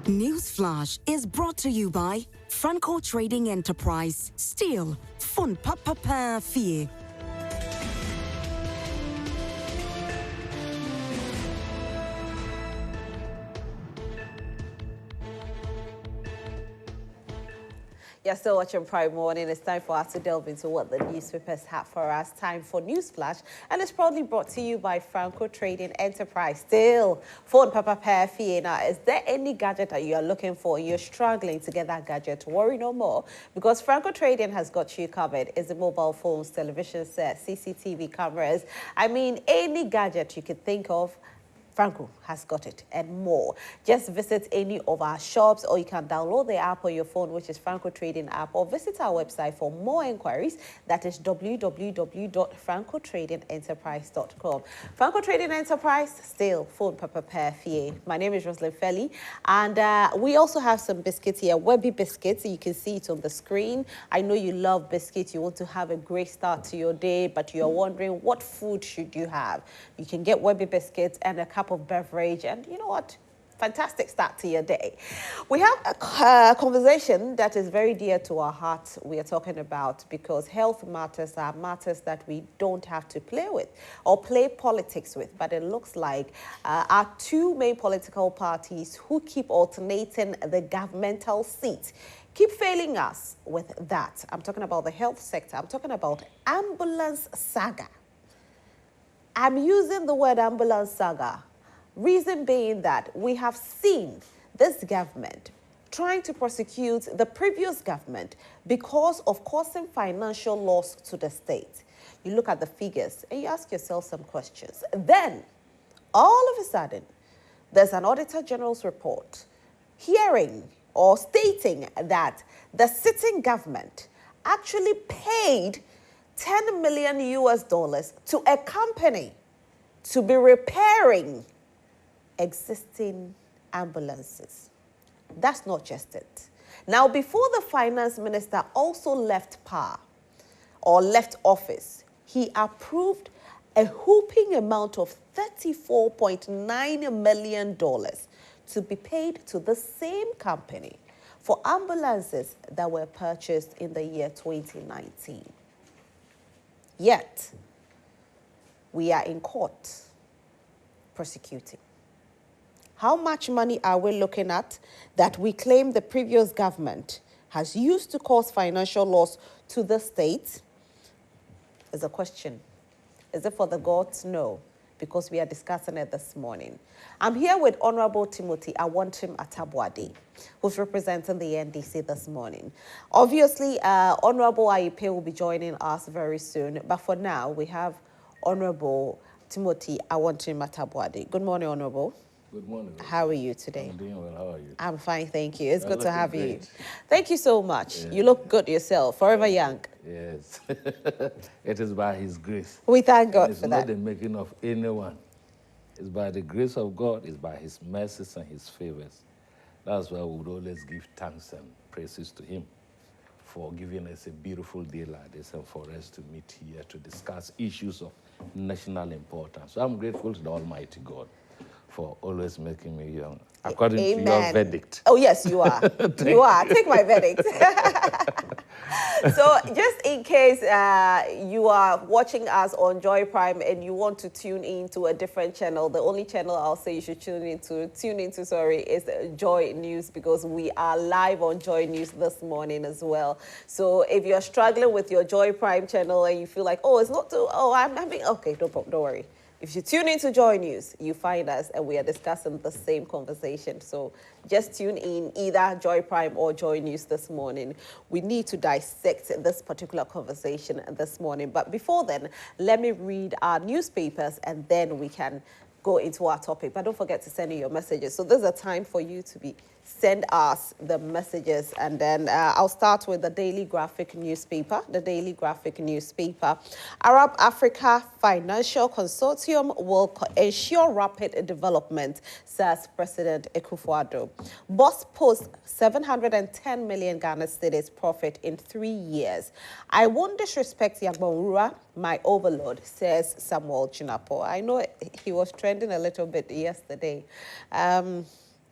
Newsflash is brought to you by Franco Trading Enterprise. Still, fun papa fee. You're still watching Prime Morning. It's time for us to delve into what the newspapers have for us. Time for Newsflash, and it's proudly brought to you by Franco Trading Enterprise. Still, phone papa pair fee. Now, is there any gadget that you are looking for? You're struggling to get that gadget? Worry no more, because Franco Trading has got you covered. It's the mobile phones, television sets, CCTV cameras. I mean, any gadget you could think of, Franco has got it and more. Just visit any of our shops, or you can download the app on your phone, which is Franco Trading app, or visit our website for more inquiries. That is www.francotradingenterprise.com. Franco Trading Enterprise, still phone papa pair fee. My name is Roslyn Felly, and we also have some biscuits here, Webby biscuits. You can see it on the screen. I know you love biscuits. You want to have a great start to your day, but you're wondering what food should you have. You can get Webby biscuits and a cup of beverage, and you know what? Fantastic start to your day. We have a conversation that is very dear to our hearts. We are talking about, because health matters are matters that we don't have to play with or play politics with, but it looks like our two main political parties who keep alternating the governmental seat keep failing us with that. I'm talking about the health sector. I'm talking about ambulance saga. I'm using the word ambulance saga. Reason being that we have seen this government trying to prosecute the previous government because of causing financial loss to the state. You look at the figures and you ask yourself some questions. Then, all of a sudden, there's an Auditor General's report hearing or stating that the sitting government actually paid 10 million US dollars to a company to be repairing existing ambulances. That's not just it. Now, before the finance minister also left power or left office, he approved a whooping amount of $34.9 million to be paid to the same company for ambulances that were purchased in the year 2019. Yet, we are in court prosecuting. How much money are we looking at that we claim the previous government has used to cause financial loss to the state? Is a question. Is it for the gods? No, because we are discussing it this morning. I'm here with Honorable Timothy Atta, who's representing the NDC this morning. Obviously, Honorable Ayipe will be joining us very soon, but for now, we have Honorable Timothy Atta. Good morning, Honorable. Good morning. How are you today? I'm doing well. How are you? I'm fine, thank you. It's good to have you. Great. Thank you so much. Yeah. You look good yourself, forever young. Yes. It is by His grace. We thank God It's for not that. the making of anyone. It's by the grace of God. It's by His mercies and His favors. That's why we would always give thanks and praises to Him for giving us a beautiful day like this and for us to meet here to discuss issues of national importance. So I'm grateful to the Almighty God for always making me young, according to your verdict. Oh, yes, you are. You are. Take my verdict. So just in case you are watching us on Joy Prime and you want to tune in to a different channel, the only channel I'll say you should tune into, is Joy News, because we are live on Joy News this morning as well. So if you're struggling with your Joy Prime channel and you feel like, oh, it's not too, I'm having, okay, don't worry. If you tune into Joy News, you find us and we are discussing the same conversation. So just tune in either Joy Prime or Joy News this morning. We need to dissect this particular conversation this morning. But before then, let me read our newspapers and then we can go into our topic. But don't forget to send in your messages. So there's a time for you to send us the messages. And then I'll start with the Daily Graphic newspaper. The Daily Graphic newspaper. Arab Africa Financial Consortium will ensure rapid development, says President Akufo-Addo. Boss posts 710 million Ghana cedis profit in 3 years. I won't disrespect Yagbonrua, my overlord, says Samuel Chinapo. I know he was trending a little bit yesterday.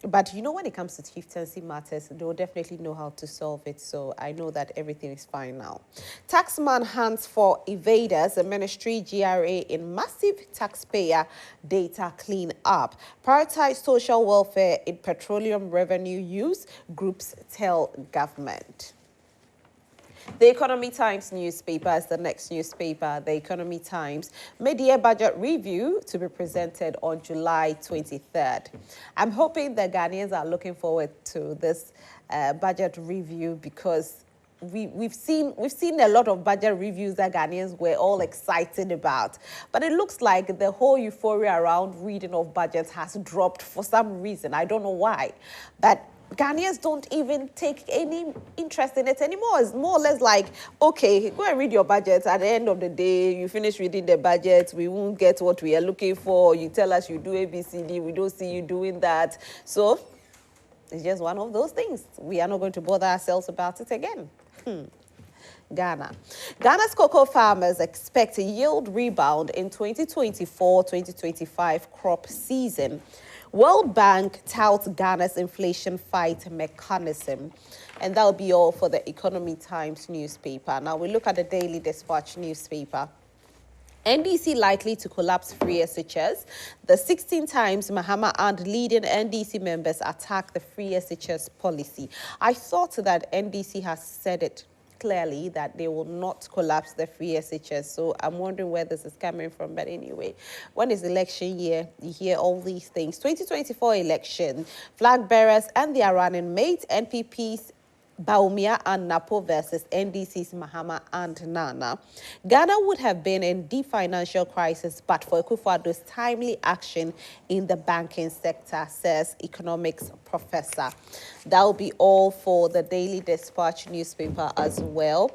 But you know, when it comes to chieftaincy matters, they will definitely know how to solve it. So I know that everything is fine now. Taxman hands for evaders, the ministry GRA in massive taxpayer data clean up. Prioritize social welfare in petroleum revenue use, groups tell government. The Economy Times newspaper is the next newspaper. The Economy Times mid-year budget review to be presented on July 23rd. I'm hoping the Ghanaians are looking forward to this budget review because we've seen a lot of budget reviews that Ghanaians were all excited about. But it looks like the whole euphoria around reading of budgets has dropped for some reason. I don't know why. But Ghanaians don't even take any interest in it anymore. It's more or less like, okay, go and read your budget. At the end of the day, you finish reading the budget, we won't get what we are looking for. You tell us you do ABCD, we don't see you doing that. So it's just one of those things. We are not going to bother ourselves about it again. Ghana's cocoa farmers expect a yield rebound in 2024-2025 crop season. World Bank touts Ghana's inflation fight mechanism. And that will be all for the Economy Times newspaper. Now we look at the Daily Dispatch newspaper. NDC likely to collapse free SHS. The 16 times Mahama and leading NDC members attack the free SHS policy. I thought that NDC has said it clearly that they will not collapse the free SHS. So I'm wondering where this is coming from. But anyway, when it's election year, you hear all these things. 2024 election, flag bearers and their running mates, NPP's Baumia and Napo versus NDC's Mahama and Nana. Ghana would have been in deep financial crisis but for Akufo-Addo's timely action in the banking sector, says economics professor. That will be all for the Daily Dispatch newspaper as well.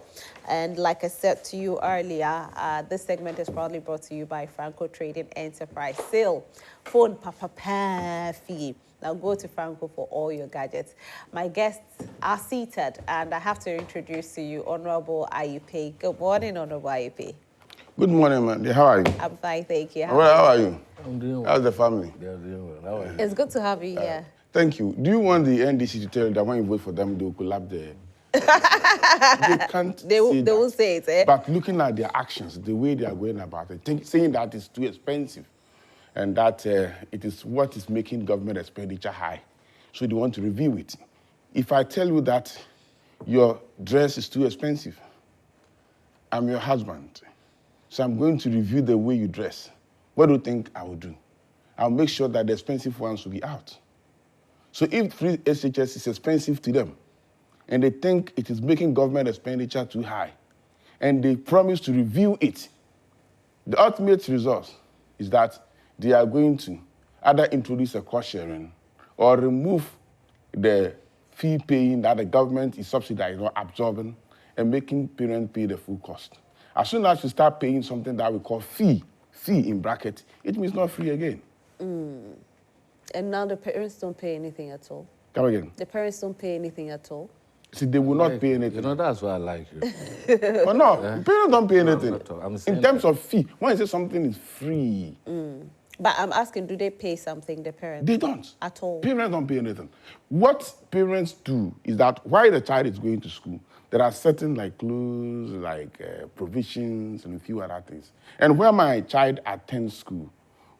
And like I said to you earlier, this segment is proudly brought to you by Franco Trading Enterprise. Sale, phone, papa, fee. Now go to Franco for all your gadgets. My guests are seated, and I have to introduce to you Honorable Ayupe. Good morning, Honorable Ayupe. Good morning, man. How are you? I'm fine, thank you. How are you? I'm doing well. How's the family? They are doing well. How are you? It's good to have you here. Thank you. Do you want the NDC to tell you that when you vote for them, they will collapse the... They can't They will say it, eh? But looking at their actions, the way they are going about it, saying that it's too expensive and that it is what is making government expenditure high. So they want to review it. If I tell you that your dress is too expensive, I'm your husband, so I'm going to review the way you dress. What do you think I will do? I'll make sure that the expensive ones will be out. So if free SHS is expensive to them, and they think it is making government expenditure too high, and they promise to review it, the ultimate result is that they are going to either introduce a cost sharing or remove the fee paying that the government is subsidizing or absorbing and making parents pay the full cost. As soon as you start paying something that we call fee in bracket, it means not free again. And now the parents don't pay anything at all. Come again. The parents don't pay anything at all. See, they will not pay anything. You know, that's why I like you. Oh, no, parents don't pay anything. In terms that. of fee, when you say something is free, But I'm asking, do they pay something, the parents? they don't. At all. Parents don't pay anything. What parents do is that while the child is going to school, there are certain like clothes, like provisions, and a few other things. And where my child attends school,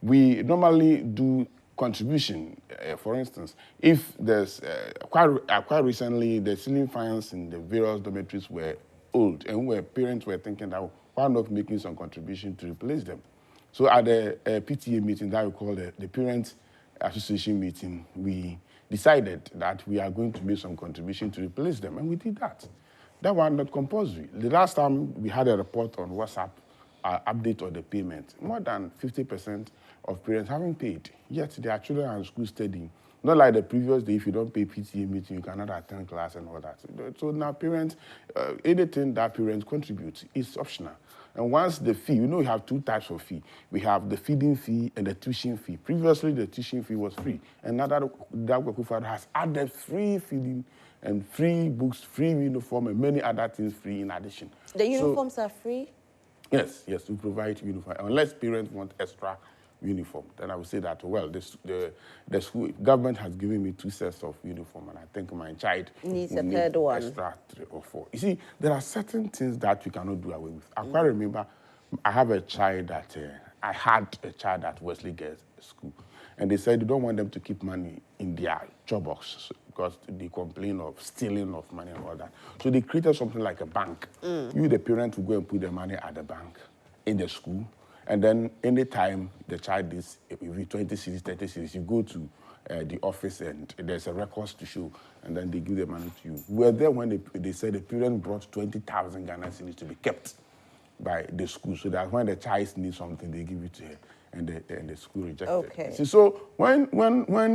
we normally do contribution. For instance, if there's quite recently the ceiling fans in the various dormitories were old, and where parents were thinking that why not making some contribution to replace them. So at the PTA meeting that we call the Parents Association meeting, we decided that we are going to make some contribution to replace them, and we did that. That one not compulsory. The last time we had a report on WhatsApp, update on the payment, more than 50% of parents haven't paid, yet their children are in school studying. Not like the previous day, if you don't pay PTA meeting, you cannot attend class and all that. So now parents, anything that parents contribute is optional. And once the fee, you know we have two types of fee. We have the feeding fee and the tuition fee. Previously, the tuition fee was free. And now that Akufo-Addo has added free feeding and free books, free uniform, and many other things free in addition. The uniforms are free? Yes, we provide uniform, unless parents want extra uniform, then I would say that, well, the school government has given me 2 sets of uniform, and I think my child needs will a need third one. extra 3 or 4. You see, there are certain things that you cannot do away with. I quite remember I have a child that, I had a child at Wesley Girls School, and they said they don't want them to keep money in their job box because they complain of stealing of money and all that. So they created something like a bank. You, the parent, will go and put the money at the bank in the school, and then anytime the child is, if 20 cities, 30 cities, you go to the office and there's a records to show, and then they give the money to you. We were there when they said the parent brought 20,000 Ghana cedis to be kept by the school, so that when the child needs something, they give it to her, and the school rejected. Okay. See, so when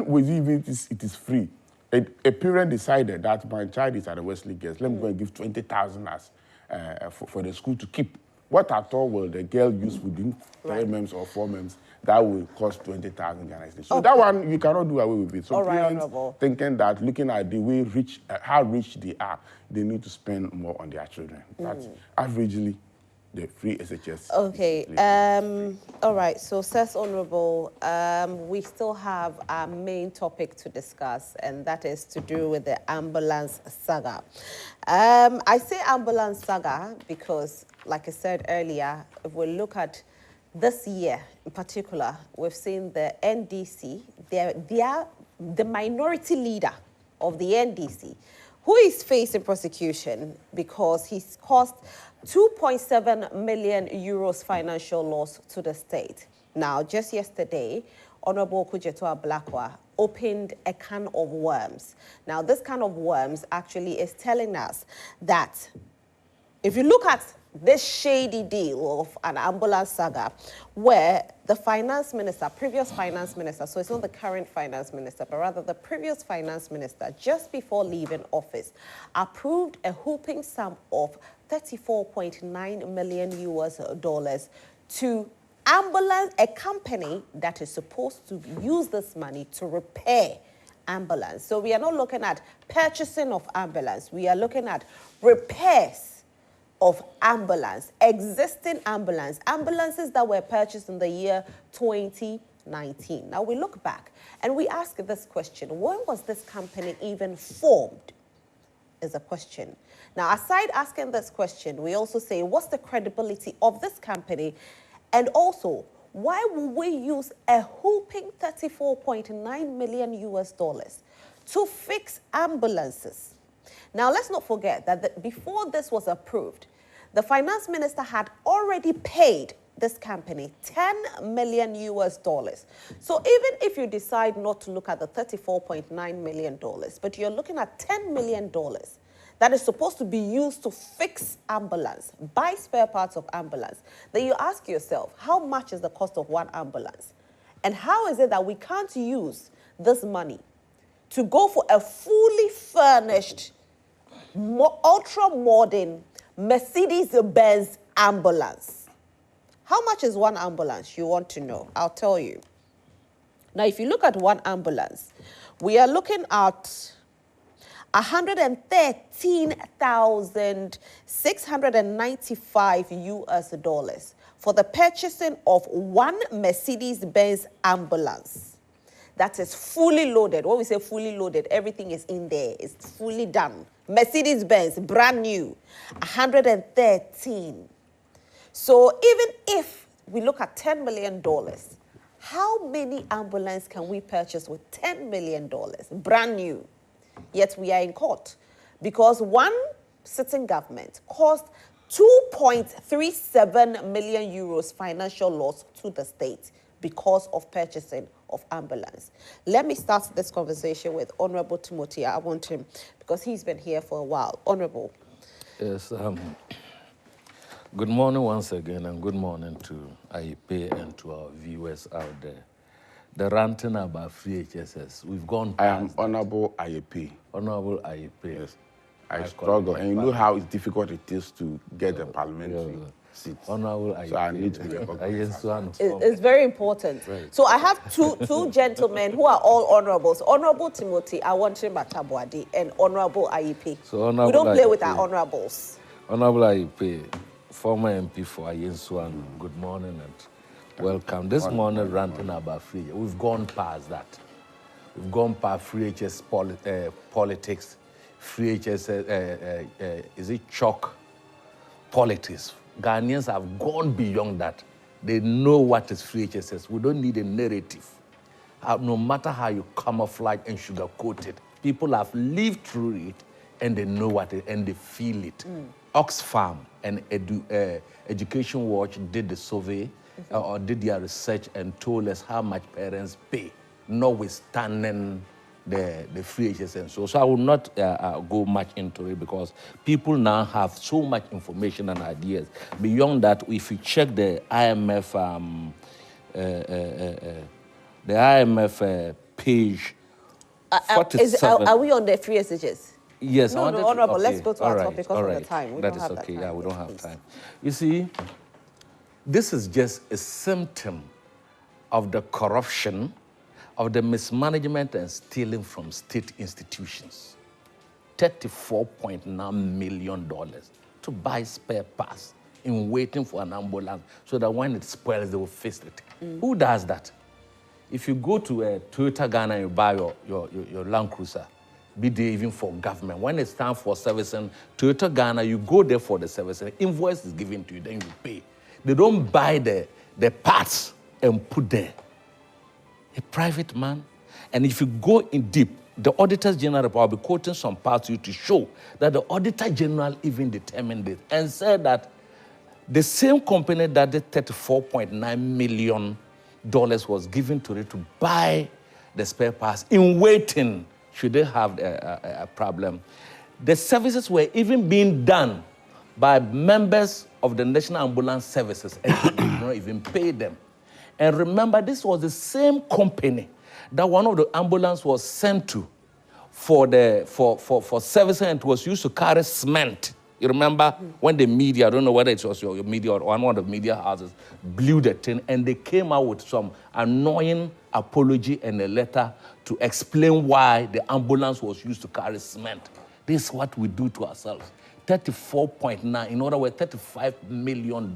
with even it is free, a parent decided that my child is at the Wesley Girls, let me go and give 20,000 as for the school to keep. What at all will the girl use within 3 months or 4 months that will cost 20,000 Ghana cedis? So that one you cannot do away with it. So parents thinking that, looking at the way how rich they are, they need to spend more on their children. But averagely, the free SHS. Okay. All right. So, says Honorable, we still have our main topic to discuss, and that is to do with the ambulance saga. I say ambulance saga because, like I said earlier, if we look at this year in particular, we've seen the NDC, the minority leader of the NDC, who is facing prosecution because he's caused 2.7 million euros financial loss to the state. Now, just yesterday, Honorable Kujeto Ablakwa opened a can of worms. Now, this can of worms actually is telling us that if you look at this shady deal of an ambulance saga, where the finance minister, previous finance minister, so it's not the current finance minister, but rather the previous finance minister, just before leaving office, approved a whooping sum of $34.9 million to ambulance, a company that is supposed to use this money to repair ambulance. So we are not looking at purchasing of ambulance, we are looking at repairs of ambulance, existing ambulances that were purchased in the year 2019. Now we look back and we ask this question: when was this company even formed? Is a question. Now, aside asking this question, we also say, what's the credibility of this company? And also, why would we use a whooping $34.9 million to fix ambulances? Now, let's not forget that before this was approved, the finance minister had already paid this company $10 million. So even if you decide not to look at the $34.9 million, but you're looking at $10 million that is supposed to be used to fix ambulance, buy spare parts of ambulance, then you ask yourself, how much is the cost of one ambulance? And how is it that we can't use this money to go for a fully furnished, ultra-modern Mercedes-Benz ambulance? How much is one ambulance? You want to know? I'll tell you. Now, if you look at one ambulance, we are looking at $113,695 for the purchasing of one Mercedes-Benz ambulance. That is fully loaded. When we say fully loaded, everything is in there. It's fully done. Mercedes-Benz, brand new, 113. So even if we look at $10 million, how many ambulances can we purchase with $10 million, brand new? Yet we are in court because one sitting government caused 2.37 million euros financial loss to the state because of purchasing of ambulance. Let me start this conversation with Honorable Timothy. I want him, because he's been here for a while. Honorable. Yes, good morning once again, and good morning to IEP and to our viewers out there. The ranting about free HSS, we've gone past. I am Honorable IEP. Honorable IEP. Yes. I struggle, and you know how difficult it is to get a parliamentary seat. Honorable IEP. So I need to be recognized. It's very important. Right. So I have two gentlemen who are all honorables. Honorable Timothy, I want him Batabwadi, and Honorable IEP. So Honorable we don't play IEP. With our honorables. Honorable IEP, former MP for Ayensuan, good morning, and Welcome. This morning, ranting about free. We've gone past that. We've gone past free HS politics, free HS, is it chalk politics? Ghanaians have gone beyond that. They know what is free HSS. We don't need a narrative. No matter how you camouflage and sugarcoat it, people have lived through it and they know what it and they feel it. Oxfam and Education Watch did the survey or did their research and told us how much parents pay, notwithstanding the free HSN. So I will not go much into it because people now have so much information and ideas. Beyond that, if you check the IMF, page, 47. Are we on the free SHS? Yes. No, Honorable, let's go to our topic because of the time. We That don't is have okay. that time. Yeah, we don't have time. You see, this is just a symptom of the corruption, of the mismanagement and stealing from state institutions. $34.9 million to buy spare parts in waiting for an ambulance so that when it spoils, they will fix it. Who does that? If you go to a Toyota Ghana and you buy your Land Cruiser, be there even for government, when it's time for servicing, Toyota Ghana, you go there for the servicing, invoice is given to you, then you pay. They don't buy the parts and put there. A private man. And if you go in deep, the Auditor General, I'll be quoting some parts to you to show that the Auditor General even determined it and said that the same company that did $34.9 million was given to it to buy the spare parts in waiting should they have a problem. The services were even being done by members of the National Ambulance Services and they did not even pay them. And remember, this was the same company that one of the ambulance was sent to for servicing and it was used to carry cement. You remember when the media, I don't know whether it was your media or one of the media houses, blew the thing and they came out with some annoying apology and a letter to explain why the ambulance was used to carry cement. This is what we do to ourselves. 34.9, in other words, $35 million.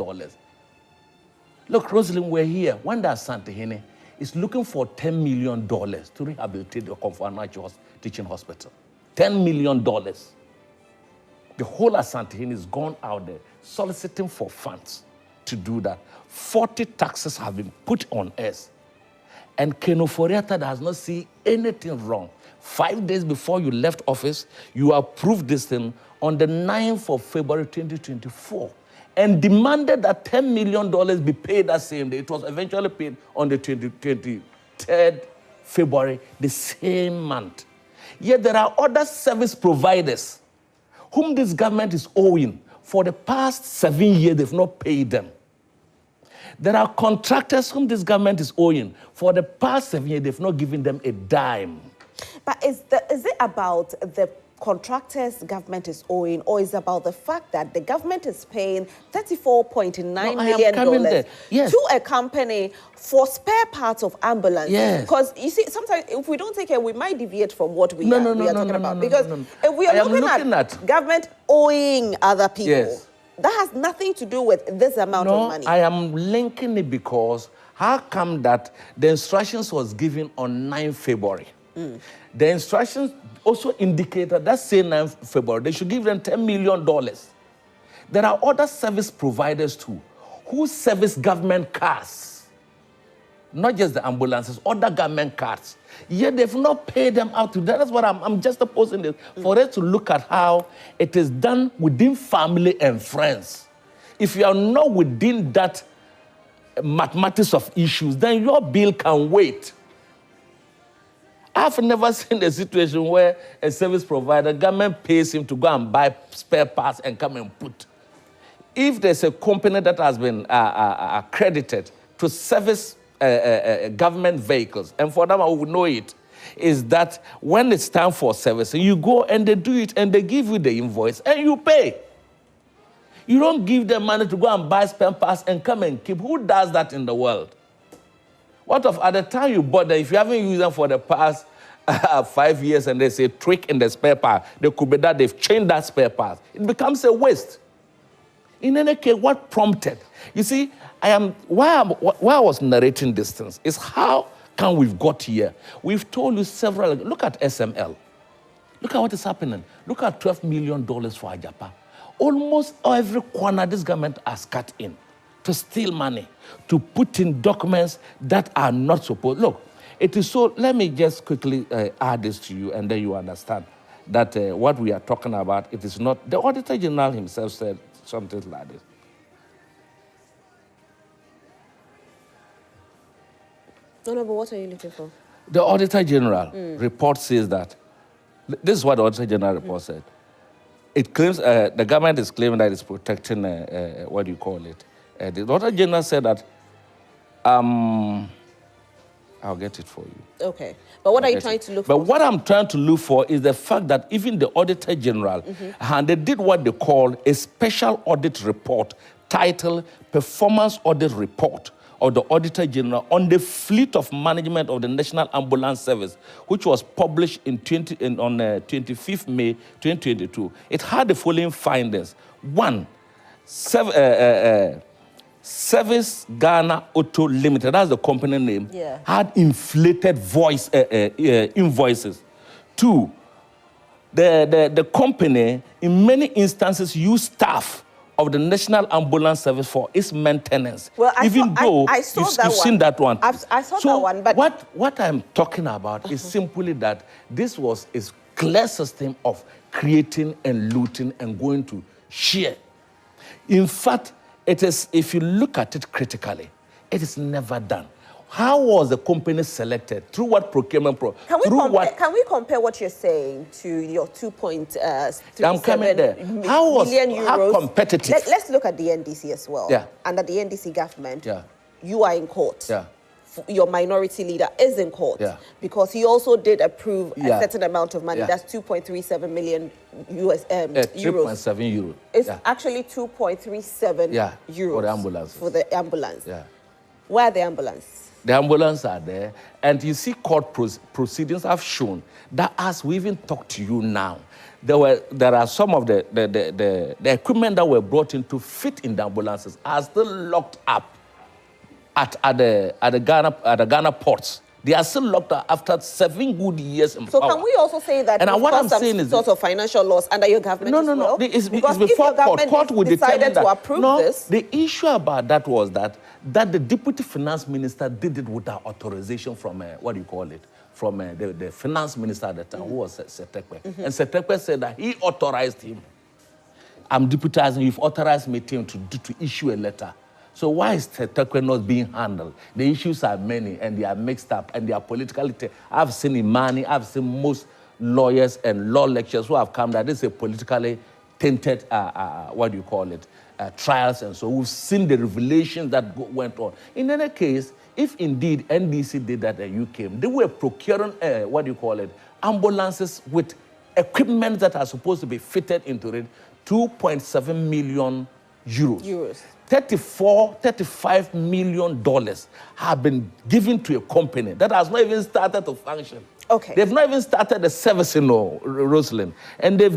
Look, Rosalind, we're here. When that Santehene is looking for $10 million to rehabilitate the Comfort Teaching Hospital. $10 million. The whole Asantehene is gone out there soliciting for funds to do that. 40 taxes have been put on us. And Ofori does not see anything wrong. 5 days before you left office, you approved this thing on the 9th of February 2024 and demanded that $10 million be paid that same day. It was eventually paid on the 23rd February, the same month. Yet there are other service providers whom this government is owing. For the past 7 years, they've not paid them. There are contractors whom this government is owing. For the past 7 years, they've not given them a dime. But is it about the contractors government is owing, or is it about the fact that the government is paying $34.9 million yes, to a company for spare parts of ambulances? Yes. Because you see, sometimes if we don't take care, we might deviate from what we are talking about. Because if we are looking at government owing other people, yes, that has nothing to do with this amount of money. I am linking it because how come that the instructions was given on 9 February? The instructions also indicated that same 9 February, they should give them $10 million. There are other service providers too, who service government cars. Not just the ambulances, other government cars. Yet they've not paid them out to them. That's what I'm just opposing this. For us to look at how it is done within family and friends. If you are not within that mathematics of issues, then your bill can wait. I've never seen a situation where a service provider, government pays him to go and buy spare parts and come and put. If there's a company that has been accredited to service government vehicles, and for them I would know it, is that when it's time for servicing, you go and they do it and they give you the invoice and you pay. You don't give them money to go and buy spare parts and come and keep. Who does that in the world? What if at the time you bought them, if you haven't used them for the past 5 years and there's a tweak in the spare part, there could be that they've changed that spare part. It becomes a waste. In any case, what prompted? You see, why I was narrating this thing is how can we've got here. We've told you several, look at SML. Look at what is happening. Look at $12 million for Ajapa. Almost every corner this government has cut in to steal money, to put in documents that are not supposed. Look, it is so, let me just quickly add this to you and then you understand that what we are talking about, it is not, the Auditor General himself said something like this. No, but what are you looking for? The Auditor General report says that, this is what the Auditor General report said. It claims, the government is claiming that it's protecting, what do you call it? The Auditor General said that, I'll get it for you. Okay. But what are you trying to look for? But what I'm trying to look for is the fact that even the Auditor General, and they did what they call a special audit report titled Performance Audit Report of the Auditor General on the fleet of management of the National Ambulance Service, which was published on 25th May 2022. It had the following findings. One, Service Ghana Auto Limited, that's the company name, had inflated invoices. Two, the company in many instances used staff of the National Ambulance Service for its maintenance. Well, even though I saw you've that seen that one. I saw that one, but what I'm talking about is simply that this was a clear system of creating and looting and going to share. In fact, it is, if you look at it critically, it is never done. How was the company selected? Through what procurement Can we compare what you're saying to your 2.37 million euros? How competitive? Let's look at the NDC as well. Yeah. Under the NDC government, you are in court. Yeah. Your minority leader is in court because he also did approve a certain amount of money. That's 2.37 million euros. 3.7 euro. It's actually 2.37 euros for the ambulance. For the ambulance. Yeah. Where are the ambulance? The ambulance are there, and you see court proceedings have shown that as we even talk to you now, there are some of the equipment that were brought in to fit in the ambulances are still locked up at the Ghana ports. They are still locked up after 7 good years in So power. Can we also say that and what I'm some saying is sort of financial loss under your government as well? No. It's because before if your government court will decided to approve this. The issue about that was that the deputy finance minister did it without authorization from, what do you call it? From the finance minister at the time, who was Setekwe. And Setekwe said that he authorized him. I'm deputizing, you've authorized me to issue a letter. So why is Setekwe not being handled? The issues are many, and they are mixed up, and they are politically. I've seen Imani, I've seen most lawyers and law lecturers who have come that this is a politically tainted, what do you call it, trials, and so we've seen the revelations that went on. In any case, if indeed NDC did that and you came, they were procuring, what do you call it, ambulances with equipment that are supposed to be fitted into it, 2.7 million euros. $35 million have been given to a company that has not even started to function. Okay. They've not even started the service, Rosalind. And they've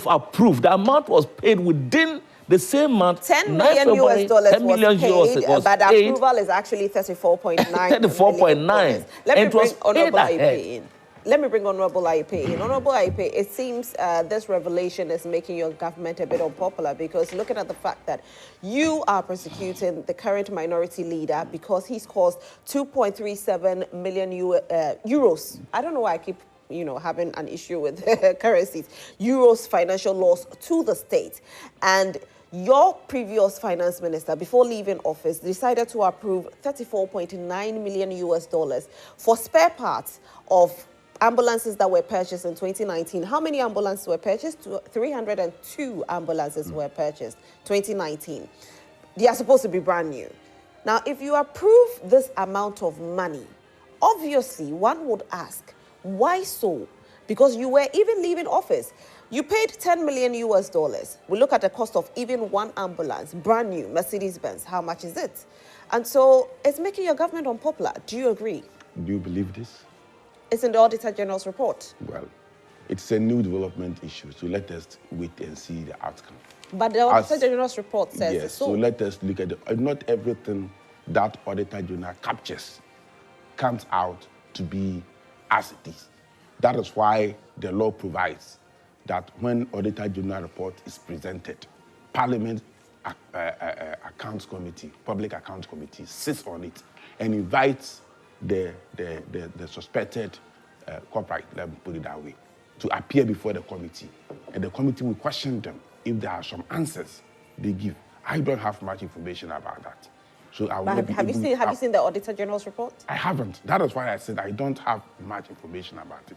approved. The amount was paid within the same month. $10 million was paid, but the approval is actually 34.9. 34.9. Let me bring Honorable IEP in. Let me bring Honorable IEP in. Honorable IEP, it seems this revelation is making your government a bit unpopular because looking at the fact that you are prosecuting the current minority leader because he's caused 2.37 million euros. I don't know why I keep having an issue with currencies. Euros financial loss to the state. And your previous finance minister, before leaving office, decided to approve $34.9 million for spare parts of ambulances that were purchased in 2019. How many ambulances were purchased? 302 ambulances were purchased 2019. They are supposed to be brand new. Now, if you approve this amount of money, obviously one would ask, why so? Because you were even leaving office. You paid $10 million. We look at the cost of even one ambulance, brand new, Mercedes-Benz. How much is it? And so it's making your government unpopular. Do you agree? Do you believe this? It's in the Auditor General's report. Well, it's a new development issue, so let us wait and see the outcome. But the Auditor General's report says yes, so let us look at it. Not everything that Auditor General captures comes out to be as it is. That is why the law provides that when Auditor General report is presented, Parliament Accounts Committee, Public Accounts Committee sits on it and invites the suspected corporate, let me put it that way, to appear before the committee. And the committee will question them if there are some answers they give. I don't have much information about that. So I will have you seen the Auditor General's report? I haven't. That is why I said I don't have much information about it.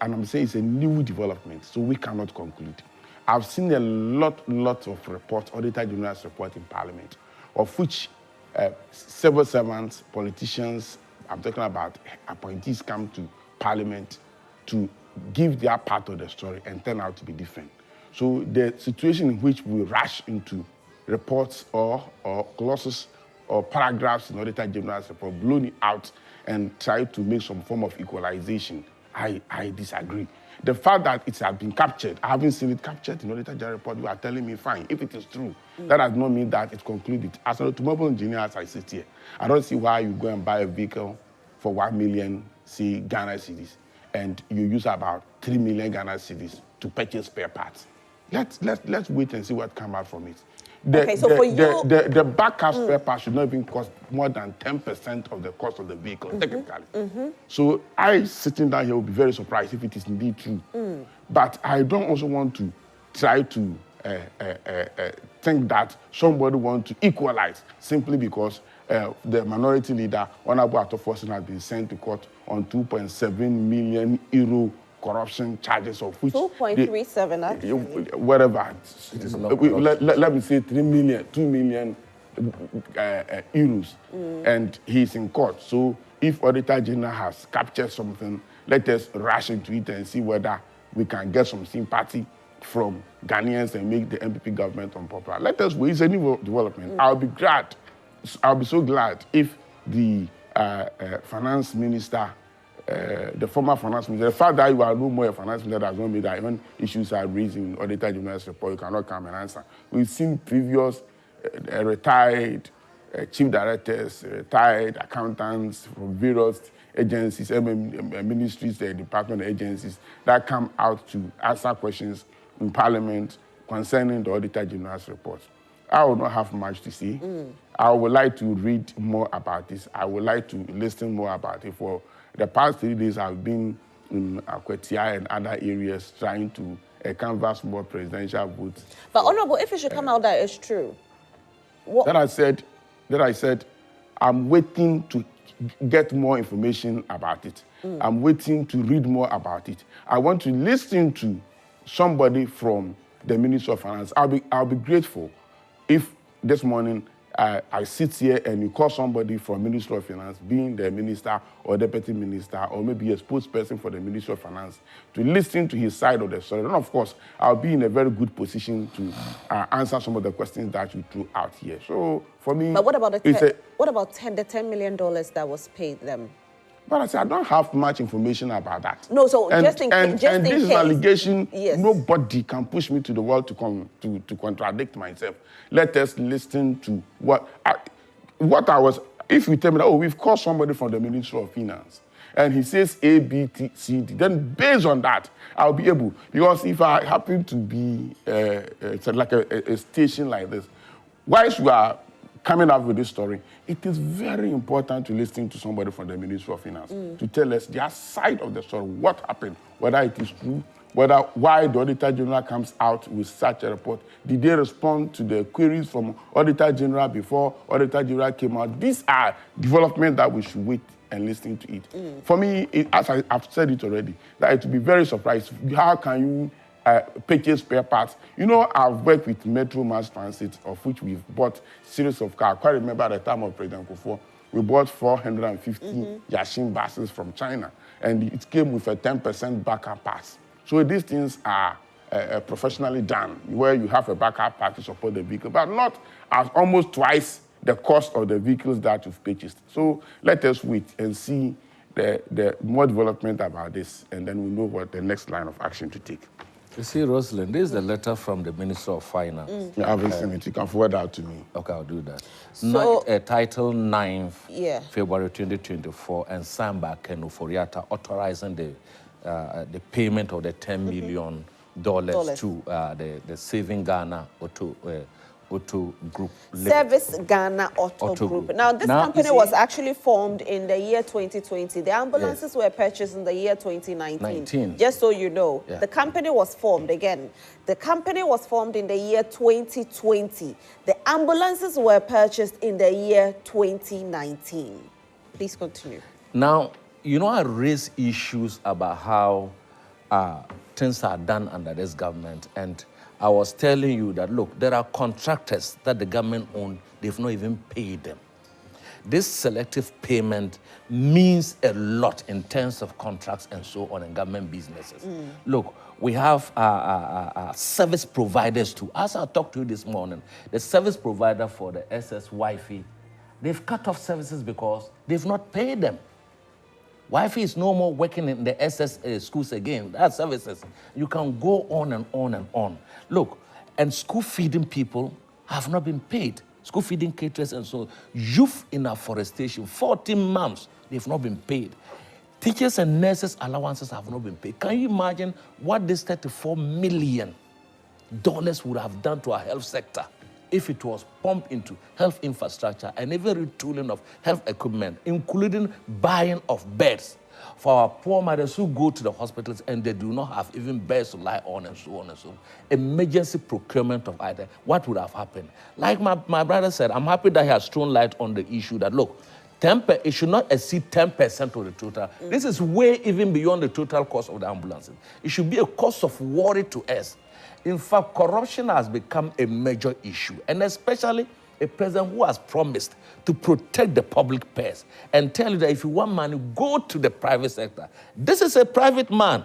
And I'm saying it's a new development, so we cannot conclude. I've seen a lot of reports, Auditor General's report in Parliament, of which civil servants, politicians, I'm talking about appointees, come to Parliament to give their part of the story and turn out to be different. So the situation in which we rush into reports or clauses or paragraphs in Auditor General's report, blown it out and try to make some form of equalization, I disagree. The fact that it has been captured, I haven't seen it captured in Auditor General report, you are telling me fine. If it is true, that does not mean that it's concluded. As an automobile engineer, as I sit here, I don't see why you go and buy a vehicle for 1 million, say, Ghana cedis, and you use about 3 million Ghana cedis to purchase spare parts. Let's wait and see what comes out from it. The backup spare part should not even cost more than 10% of the cost of the vehicle, technically. So I, sitting down here, will be very surprised if it is indeed true. But I don't also want to try to think that somebody wants to equalize simply because the minority leader, Honorable Atta, has been sent to court on 2.7 million euro corruption charges, of which 2.37 actually. Whatever. It is not let me say 2 million euros, and he's in court. So if Auditor General has captured something, let us rush into it and see whether we can get some sympathy from Ghanaians and make the MPP government unpopular. Let us wait. It's a new development. I'll be glad. I'll be so glad if the finance minister, the former finance minister, the fact that you are no more a finance minister does not mean that when issues are raised in Auditor General's report, you cannot come and answer. We've seen previous retired chief directors, retired accountants from various agencies, ministries, department agencies that come out to answer questions in Parliament concerning the Auditor General's report. I will not have much to say. I would like to read more about this. I would like to listen more about it. For the past 3 days, I've been in Akwetia and other areas trying to canvass more presidential votes. But Honorable, if it should come out that it's true, what? That I said, I'm waiting to get more information about it. I'm waiting to read more about it. I want to listen to somebody from the Ministry of Finance. I'll be grateful if this morning I sit here and you call somebody from Ministry of Finance, being the minister or deputy minister, or maybe a spokesperson for the Ministry of Finance, to listen to his side of the story. And of course, I'll be in a very good position to answer some of the questions that you threw out here. So for me, but what about the $10 million that was paid them? But I said, I don't have much information about that. No, so just in case. And this is an allegation. Yes. Nobody can push me to the wall to contradict myself. Let us listen to what I was. If you tell me that, oh, we've called somebody from the Ministry of Finance, and he says A, B, C, D, then based on that, I'll be able. Because if I happen to be like a station like this, whilst we are coming up with this story, it is very important to listen to somebody from the Ministry of Finance to tell us their side of the story, what happened, whether it is true, why the Auditor General comes out with such a report. Did they respond to the queries from Auditor General before Auditor General came out? These are developments that we should wait and listen to it. For me, as I've said it already, that it will be very surprising. How can you purchase spare parts? You know, I've worked with Metro Mass Transit, of which we've bought series of cars. I quite remember at the time of President Kufuor, we bought 450 Yashin buses from China, and it came with a 10% backup pass. So these things are professionally done, where you have a backup pass to support the vehicle, but not as almost twice the cost of the vehicles that you've purchased. So let us wait and see the more development about this, and then we know what the next line of action to take. You see, Rosalind, this is a letter from the Minister of Finance. Yeah, I've seen it. You can forward that to me. Okay, I'll do that. So, Title 9th, Yeah. February 2024, and signed by Ofori authorizing the payment of the $10 million to the Saving Ghana Auto Group. Service Ghana Auto Group. Now, this company was actually formed in the year 2020. The ambulances were purchased in the year 2019. Just so you know, the company was formed again. The company was formed in the year 2020. The ambulances were purchased in the year 2019. Please continue. Now, you know, I raise issues about how things are done under this government, and I was telling you that, look, there are contractors that the government owns, they've not even paid them. This selective payment means a lot in terms of contracts and so on in government businesses. Look, we have service providers too. As I talked to you this morning, the service provider for the SS Wi-Fi, they've cut off services because they've not paid them. Wi-Fi is no more working in the SS schools again. That's services. You can go on and on and on. Look, and school feeding people have not been paid. School feeding caterers and so youth in afforestation, 14 months, they've not been paid. Teachers and nurses' allowances have not been paid. Can you imagine what this $34 million would have done to our health sector if it was pumped into health infrastructure and even retooling of health equipment, including buying of beds for our poor mothers who go to the hospitals and they do not have even beds to lie on and so on and so on. Emergency procurement of items. What would have happened? Like my brother said, I'm happy that he has thrown light on the issue that, look, it should not exceed 10% of the total. This is way even beyond the total cost of the ambulances. It should be a cause of worry to us. In fact, corruption has become a major issue, and especially a president who has promised to protect the public purse and tell you that if you want money, go to the private sector. This is a private man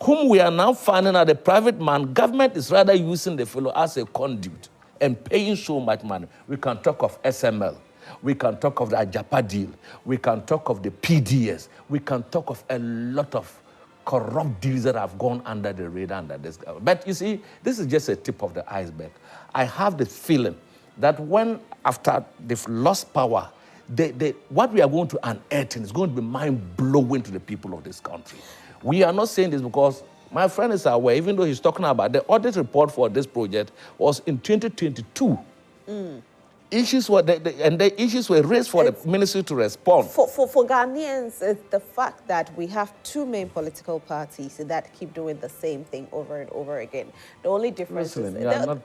whom we are now finding out the private man. Government is rather using the fellow as a conduit and paying so much money. We can talk of SML. We can talk of the Ajapa deal. We can talk of the PDS. We can talk of a lot of corrupt deals that have gone under the radar under this government. But you see, this is just a tip of the iceberg. I have the feeling that when, after they've lost power, what we are going to unearth is going to be mind-blowing to the people of this country. We are not saying this because my friend is aware, even though he's talking about the audit report for this project was in 2022. Issues were the issues were raised for the ministry to respond. For Ghanaians, it's the fact that we have two main political parties that keep doing the same thing over and over again. The only difference is the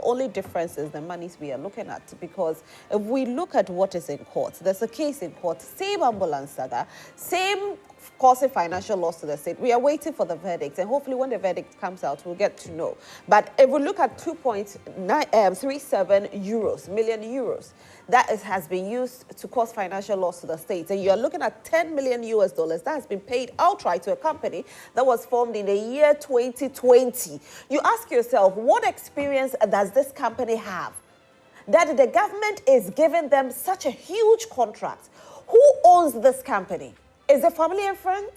only difference is the monies we are looking at. Because if we look at what is in court, there's a case in court, same ambulance saga, same causing financial loss to the state. We are waiting for the verdict, and hopefully when the verdict comes out, we'll get to know. But if we look at 2.37 million euros, that has been used to cause financial loss to the state, and you are looking at $10 million that has been paid outright to a company that was formed in the year 2020. You ask yourself, what experience does this company have that the government is giving them such a huge contract? Who owns this company? Is it family and friends?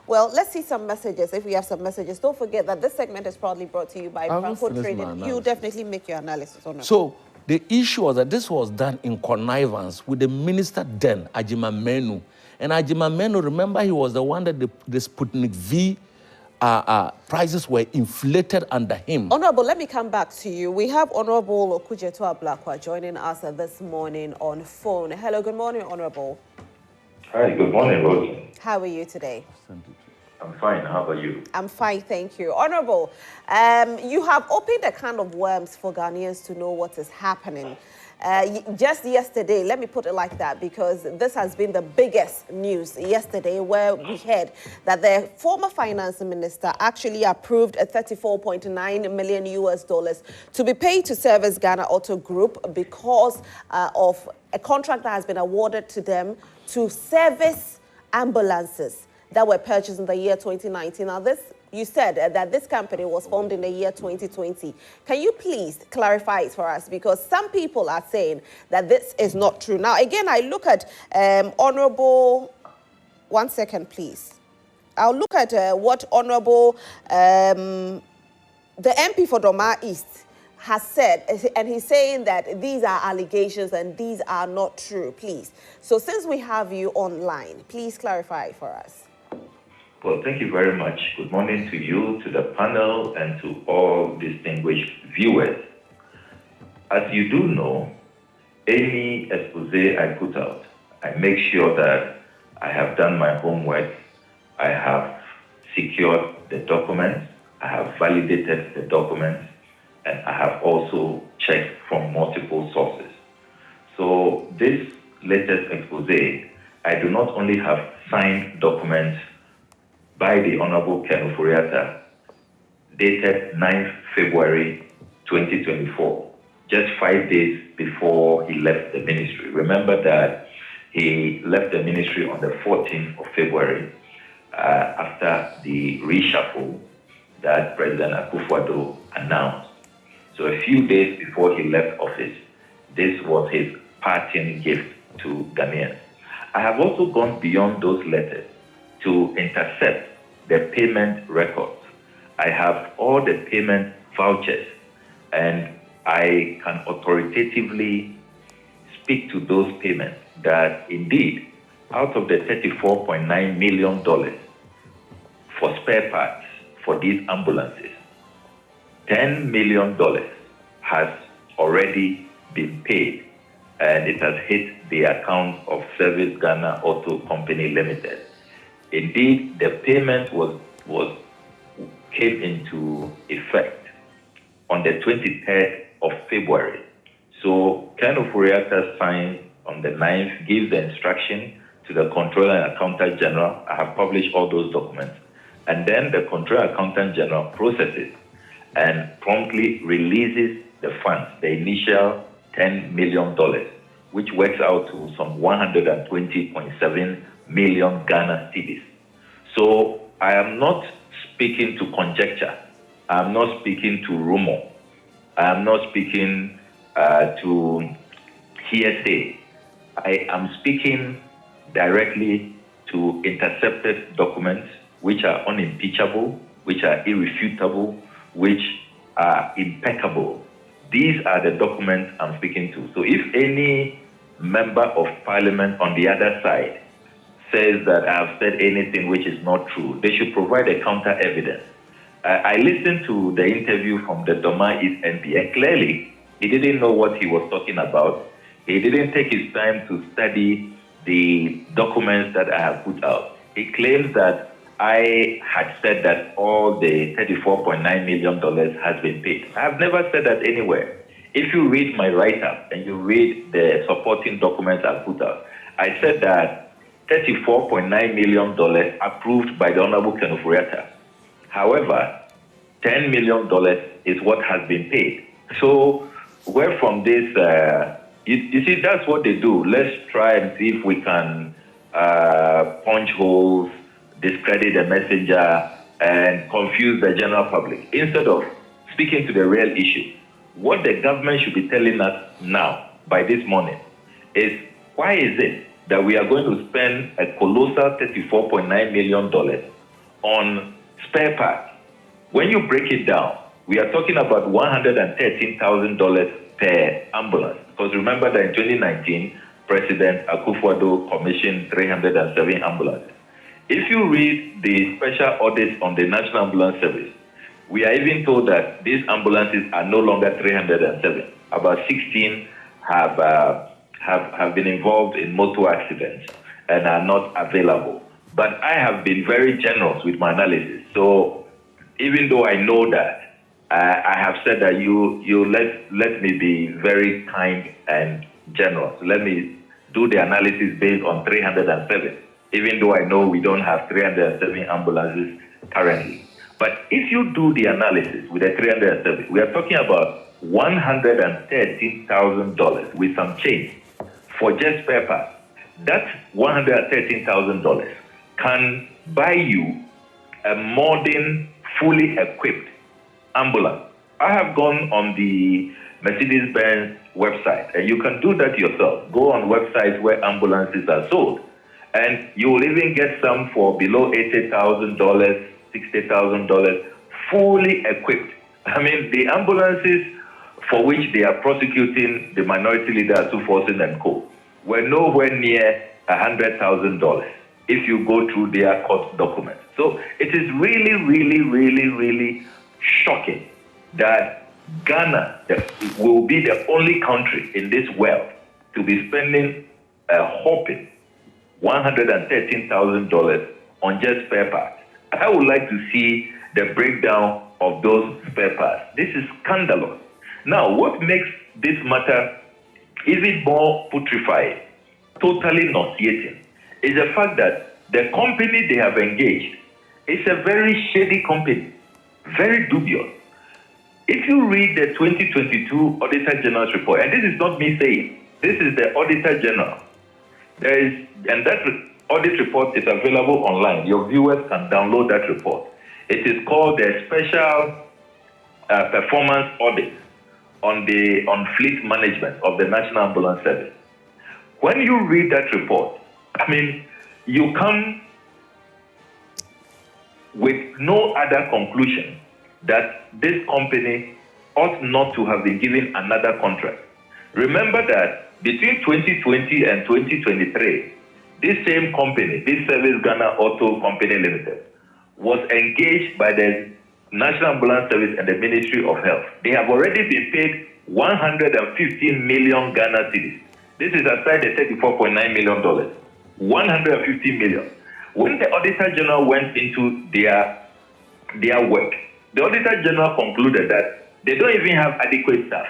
Well, let's see some messages. If we have some messages, don't forget that this segment is proudly brought to you by Franco Trading. You definitely make your analysis on it. So the issue was that this was done in connivance with the minister then, Ajima Menu. And Ajima Menu, remember, he was the one that the Sputnik V prices were inflated under him. Honorable, let me come back to you. We have Honorable Okujeto Ablakwa joining us this morning on phone. Hello, good morning, Honorable. Hi, good morning, Rose. How are you today? I'm fine. How about you? I'm fine, thank you. Honorable, you have opened a can of worms for Ghanaians to know what is happening. Just yesterday, let me put it like that, because this has been the biggest news yesterday, where we heard that the former finance minister actually approved a $34.9 million to be paid to Service Ghana Auto Group because of a contract that has been awarded to them to service ambulances that were purchased in the year 2019. Now, you said that this company was formed in the year 2020. Can you please clarify it for us? Because some people are saying that this is not true. Now, again, I look at Honorable... One second, please. I'll look at what Honorable, the MP for Doma East, has said, and he's saying that these are allegations and these are not true, please. So since we have you online, please clarify for us. Well, thank you very much. Good morning to you, to the panel, and to all distinguished viewers. As you do know, any expose I put out, I make sure that I have done my homework, I have secured the documents, I have validated the documents, and I have also checked from multiple sources. So this latest expose, I do not only have signed documents by the Honorable Ken Ofori Atta, dated 9th February 2024, just 5 days before he left the ministry. Remember that he left the ministry on the 14th of February after the reshuffle that President Akufo-Addo announced. So a few days before he left office, this was his parting gift to Ghanaians. I have also gone beyond those letters to intercept the payment records. I have all the payment vouchers, and I can authoritatively speak to those payments that indeed, out of the $34.9 million for spare parts for these ambulances, $10 million has already been paid, and it has hit the account of Service Ghana Auto Company Limited. Indeed, the payment came into effect on the 23rd of February. So Ken Ofori Atta signed on the 9th, gives the instruction to the Controller and Accountant General. I have published all those documents. And then the Controller and Accountant General processes and promptly releases the funds, the initial $10 million, which works out to some 120.7 million Ghana cedis. So I am not speaking to conjecture. I am not speaking to rumor. I am not speaking to hearsay. I am speaking directly to intercepted documents which are unimpeachable, which are irrefutable, which are impeccable. These are the documents I'm speaking to. So if any member of parliament on the other side says that I have said anything which is not true, they should provide a counter evidence. I listened to the interview from the Doma East MP, and clearly he didn't know what he was talking about. He didn't take his time to study the documents that I have put out. He claims that I had said that all the $34.9 million has been paid. I have never said that anywhere. If you read my write-up and you read the supporting documents I put out, I said that $34.9 million approved by the Honorable Ken Ofori Atta. However, $10 million is what has been paid. So where from this, you see, that's what they do. Let's try and see if we can punch holes, discredit the messenger, and confuse the general public, instead of speaking to the real issue. What the government should be telling us now, by this morning, is why is it that we are going to spend a colossal $34.9 million on spare parts? When you break it down, we are talking about $113,000 per ambulance. Because remember that in 2019, President Akufo-Addo commissioned 307 ambulances. If you read the special audits on the National Ambulance Service, we are even told that these ambulances are no longer 307. About 16 have been involved in motor accidents and are not available. But I have been very generous with my analysis. So even though I know that, I have said that you let me be very kind and generous. Let me do the analysis based on 307, even though I know we don't have 307 ambulances currently. But if you do the analysis with the 307, we are talking about $113,000 with some change for just spare parts. That $113,000 can buy you a modern, fully equipped ambulance. I have gone on the Mercedes-Benz website, and you can do that yourself. Go on websites where ambulances are sold, and you will even get some for below $80,000, $60,000, fully equipped. I mean, the ambulances for which they are prosecuting the minority leader, Atuforsin and co., were nowhere near $100,000 if you go through their court documents. So it is really, really, really, really shocking that Ghana will be the only country in this world to be spending a whopping $113,000 on just spare parts. I would like to see the breakdown of those spare parts. This is scandalous. Now, what makes this matter even more putrefying, totally nauseating, is the fact that the company they have engaged is a very shady company, very dubious. If you read the 2022 Auditor General's report, and this is not me saying, this is the Auditor General, and that audit report is available online. Your viewers can download that report. It is called the Special Performance Audit on Fleet Management of the National Ambulance Service. When you read that report, I mean, you come with no other conclusion that this company ought not to have been given another contract. Remember that between 2020 and 2023, this same company, this Service Ghana Auto Company Limited, was engaged by the National Ambulance Service and the Ministry of Health. They have already been paid 115 million Ghana cedis. This is aside the $34.9 million. 150 million. When the Auditor General went into their work, the Auditor General concluded that they don't even have adequate staff.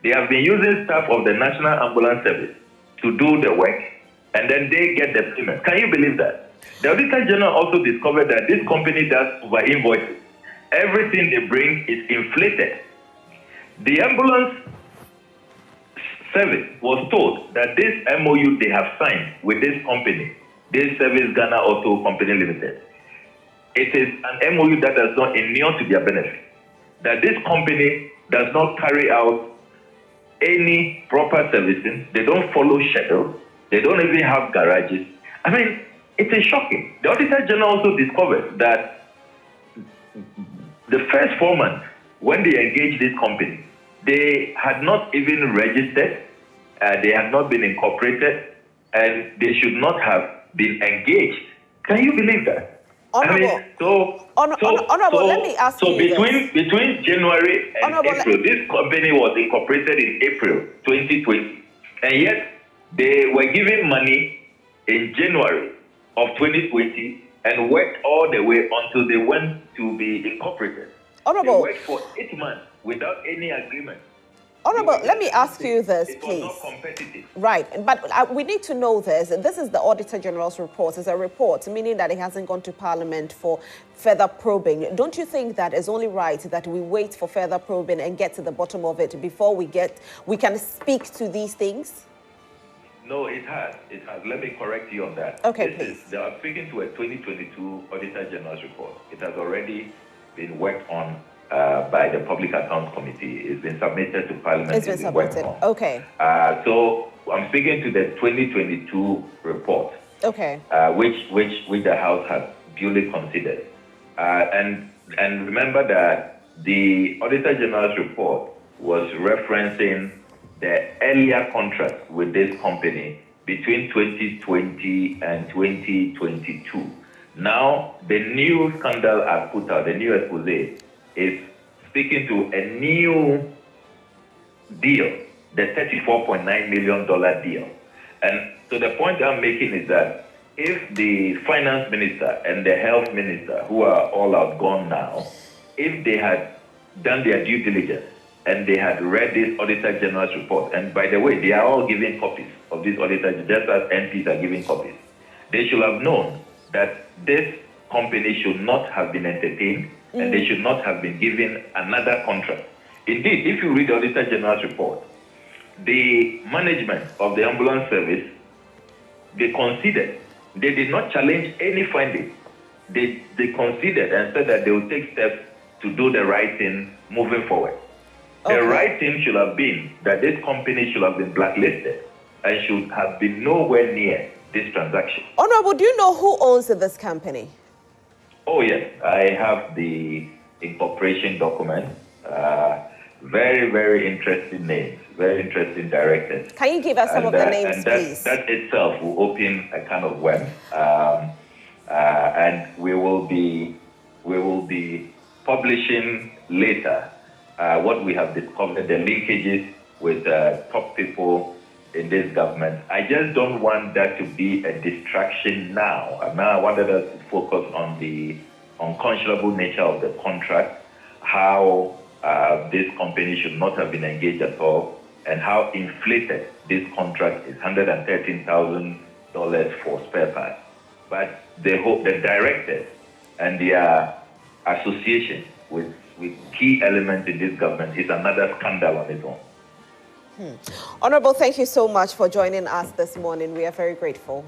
They have been using staff of the National Ambulance Service to do the work, and then they get the payment. Can you believe that? The Auditor General also discovered that this company does over invoices. Everything they bring is inflated. The ambulance service was told that this MOU they have signed with this company, this Service Ghana Auto Company Limited, it is an MOU that does not inure to their benefit. That this company does not carry out any proper servicing. They don't follow schedules. They don't even have garages. I mean, it is shocking. The Auditor General also discovered that the first 4 months, when they engaged this company, they had not even registered, they had not been incorporated, and they should not have been engaged. Can you believe that? Honorable, Honorable, let me ask you between January and April, this company was incorporated in April 2020, and yet they were given money in January of 2020 and worked all the way until they went to be incorporated. Honorable, they worked for 8 months without any agreement. Honorable, let me ask you this, please. It was not competitive. Right, but we need to know this. This is the Auditor General's report. It's a report, meaning that it hasn't gone to Parliament for further probing. Don't you think that it's only right that we wait for further probing and get to the bottom of it before we can speak to these things? No, it has. It has. Let me correct you on that. Okay, please. They are speaking to a 2022 Auditor General's report. It has already been worked on by the Public Accounts Committee. It's been submitted to Parliament. It's been submitted. Okay. So I'm speaking to the 2022 report. Okay. Which the House has duly considered. And remember that the Auditor General's report was referencing the earlier contract with this company between 2020 and 2022. Now, the new scandal I put out, the new expose, is speaking to a new deal, the $34.9 million deal. And so the point I'm making is that if the finance minister and the health minister, who are all outgone now, if they had done their due diligence and they had read this Auditor General's report, and by the way, they are all giving copies of this Auditor, just as MPs are giving copies, they should have known that this company should not have been entertained and they should not have been given another contract. Indeed, if you read the Auditor General's report, the management of the ambulance service, they considered, they did not challenge any findings they conceded and said that they will take steps to do the right thing moving forward. Okay. The right thing should have been that this company should have been blacklisted and should have been nowhere near this transaction. Honorable, do you know who owns this company? Oh, yes. I have the incorporation document. Very, very interesting names, very interesting directors. Can you give us some of the names, please? That itself will open a kind of worm. And we will be publishing later what we have discovered, the linkages with top people in this government. I just don't want that to be a distraction now. Now I wanted us to focus on the unconscionable nature of the contract, how this company should not have been engaged at all, and how inflated this contract is, $113,000 for spare parts. But the directors and their association with key elements in this government is another scandal on its own. Honorable, thank you so much for joining us this morning. We are very grateful.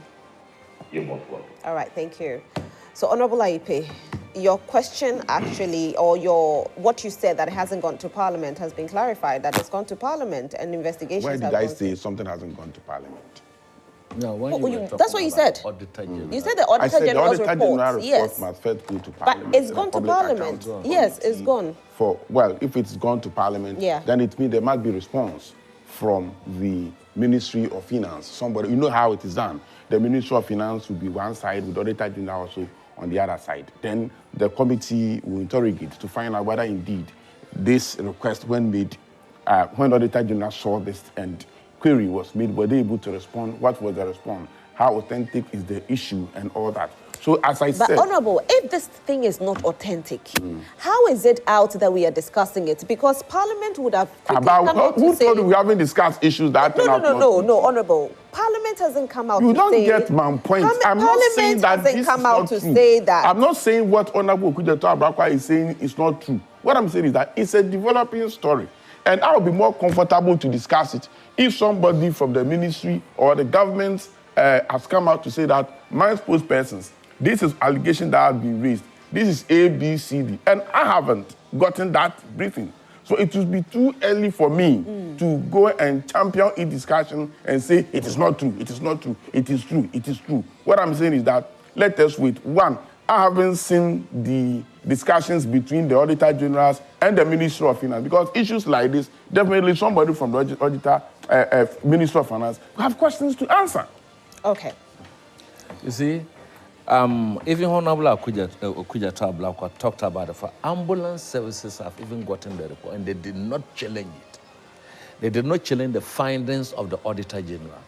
You're most welcome. All right, thank you. So, Honorable Aipe, your question actually, or what you said that it hasn't gone to Parliament has been clarified, that it's gone to Parliament and investigations have gone. Where did I say something hasn't gone to Parliament? No, that's what you said. You said the Auditor General's report. Yes. Must first go to Parliament. But it's gone to Parliament. Yes, it's gone. Well, if it's gone to Parliament, then it means there must be response from the Ministry of Finance. Somebody, you know how it is done. The Ministry of Finance will be one side with the Auditor General also on the other side. Then the committee will interrogate to find out whether indeed this request, when made, when the Auditor General saw this and query was made, were they able to respond? What was the response? How authentic is the issue and all that? So as I said... But Honorable, if this thing is not authentic, how is it out that we are discussing it? Because Parliament would have... Who told you we haven't discussed issues that... No, Honorable. Parliament hasn't come out to say... You don't get my point. I'm not saying that this is not true. Say that. I'm not saying what Honorable Ablakwa is saying is not true. What I'm saying is that it's a developing story. And I would be more comfortable to discuss it if somebody from the ministry or the government has come out to say that my spokespersons, this is allegation that has been raised. This is A, B, C, D. And I haven't gotten that briefing. So it would be too early for me to go and champion a discussion and say it is not true, it is not true, it is true, it is true. What I'm saying is that let us wait. One, I haven't seen the discussions between the Auditor Generals and the Ministry of Finance, because issues like this, definitely somebody from the Ministry of Finance will have questions to answer. Okay. You see, even Honorable Ablakwa talked about it. For ambulance services have even gotten the report, and they did not challenge it. They did not challenge the findings of the Auditor General.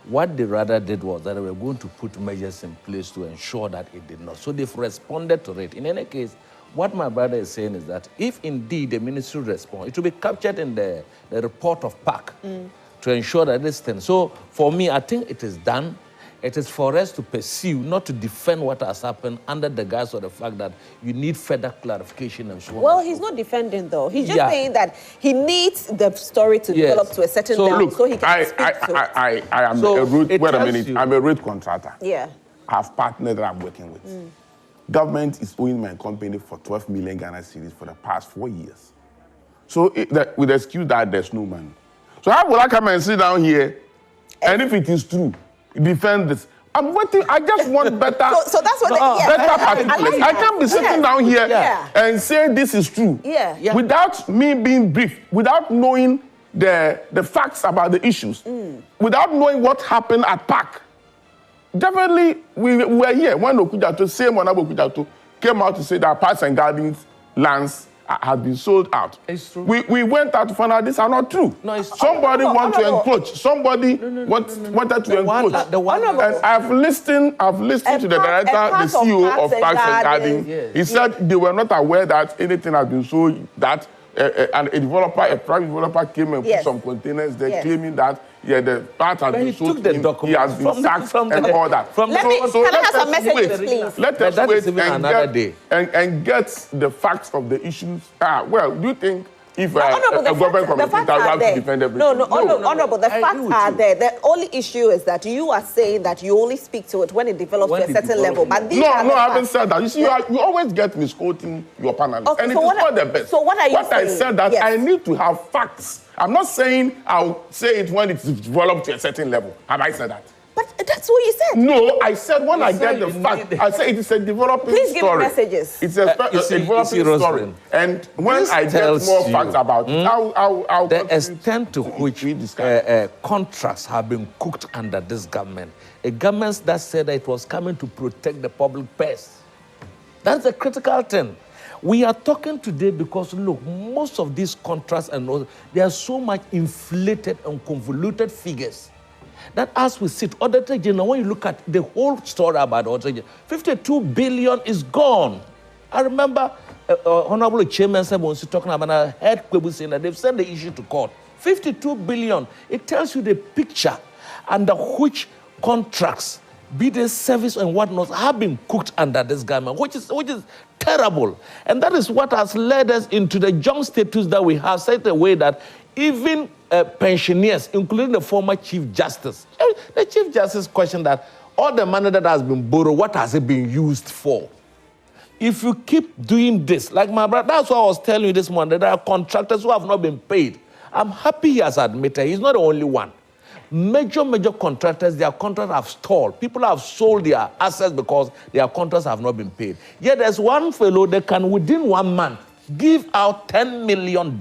What they rather did was that they were going to put measures in place to ensure that it did not. So they've responded to it. In any case, what my brother is saying is that if indeed the ministry responds, it will be captured in the report of PAC to ensure that this thing. So for me, I think it is done. It is for us to pursue, not to defend what has happened under the guise of the fact that you need further clarification and so on. Well, he's not defending, though. He's just saying that he needs the story to develop to a certain level so he can speak to it. I am a road, wait a minute, I'm a road contractor. Yeah. I have partners that I'm working with. Government is owing my company for 12 million Ghana cedis for the past 4 years. So with the excuse that there's no money. So how will I come and sit down here and if it is true, defend this? I'm waiting. I just want better. So that's what. Better particulars. I can't be sitting down here and say this is true. Without me being briefed, without knowing the facts about the issues, without knowing what happened at PAC. Definitely, we were here when Okujato came out to say that parks and gardens lands had been sold out. It's true. We went out to find out these are not true. No, it's true. Somebody wanted to encroach. Somebody wanted to encroach. And I've listened to the director, the CEO of Parks and Gardens. Yes. He said they were not aware that anything had been sold, that and a private developer came and put some containers there claiming that the part has been sold. He has been sacked and all that. Can I have some messages, please? Let us wait and get the facts of the issues. Well, do you think if Honorable, a government committee does have to defend everything. No, Honorable, the facts are there. The only issue is that you are saying that you only speak to it when it develops to a certain level. But these are the I haven't said that. You see, you always get misquoting your panelists, okay, and so it is not the best. So what are you saying? I said that I need to have facts. I'm not saying I'll say it when it's developed to a certain level. Have I said that? But that's what you said. No, I said when I get the fact, I said it is a developing story. Please give me messages. It's a developing story. And when I get more facts about it, I'll the extent to which contracts have been cooked under this government, a government that said that it was coming to protect the public purse. That's a critical thing. We are talking today because, look, most of these contracts and all, they are so much inflated and convoluted figures that as we sit, Auditor General, when you look at the whole story about Auditor General, 52 billion is gone. I remember Honorable Chairman said when talking about, I heard Kwebu saying that they've sent the issue to court. 52 billion. It tells you the picture under which contracts, be they service and whatnot, have been cooked under this government, which is terrible. And that is what has led us into the junk status that we have, such a way that even pensioners, including the former Chief Justice, the Chief Justice questioned that all the money that has been borrowed, what has it been used for? If you keep doing this, like my brother, that's what I was telling you this morning, that there are contractors who have not been paid. I'm happy he has admitted he's not the only one. Major contractors, their contracts have stalled. People have sold their assets because their contracts have not been paid. Yet there's one fellow that can, within 1 month, give out $10 million,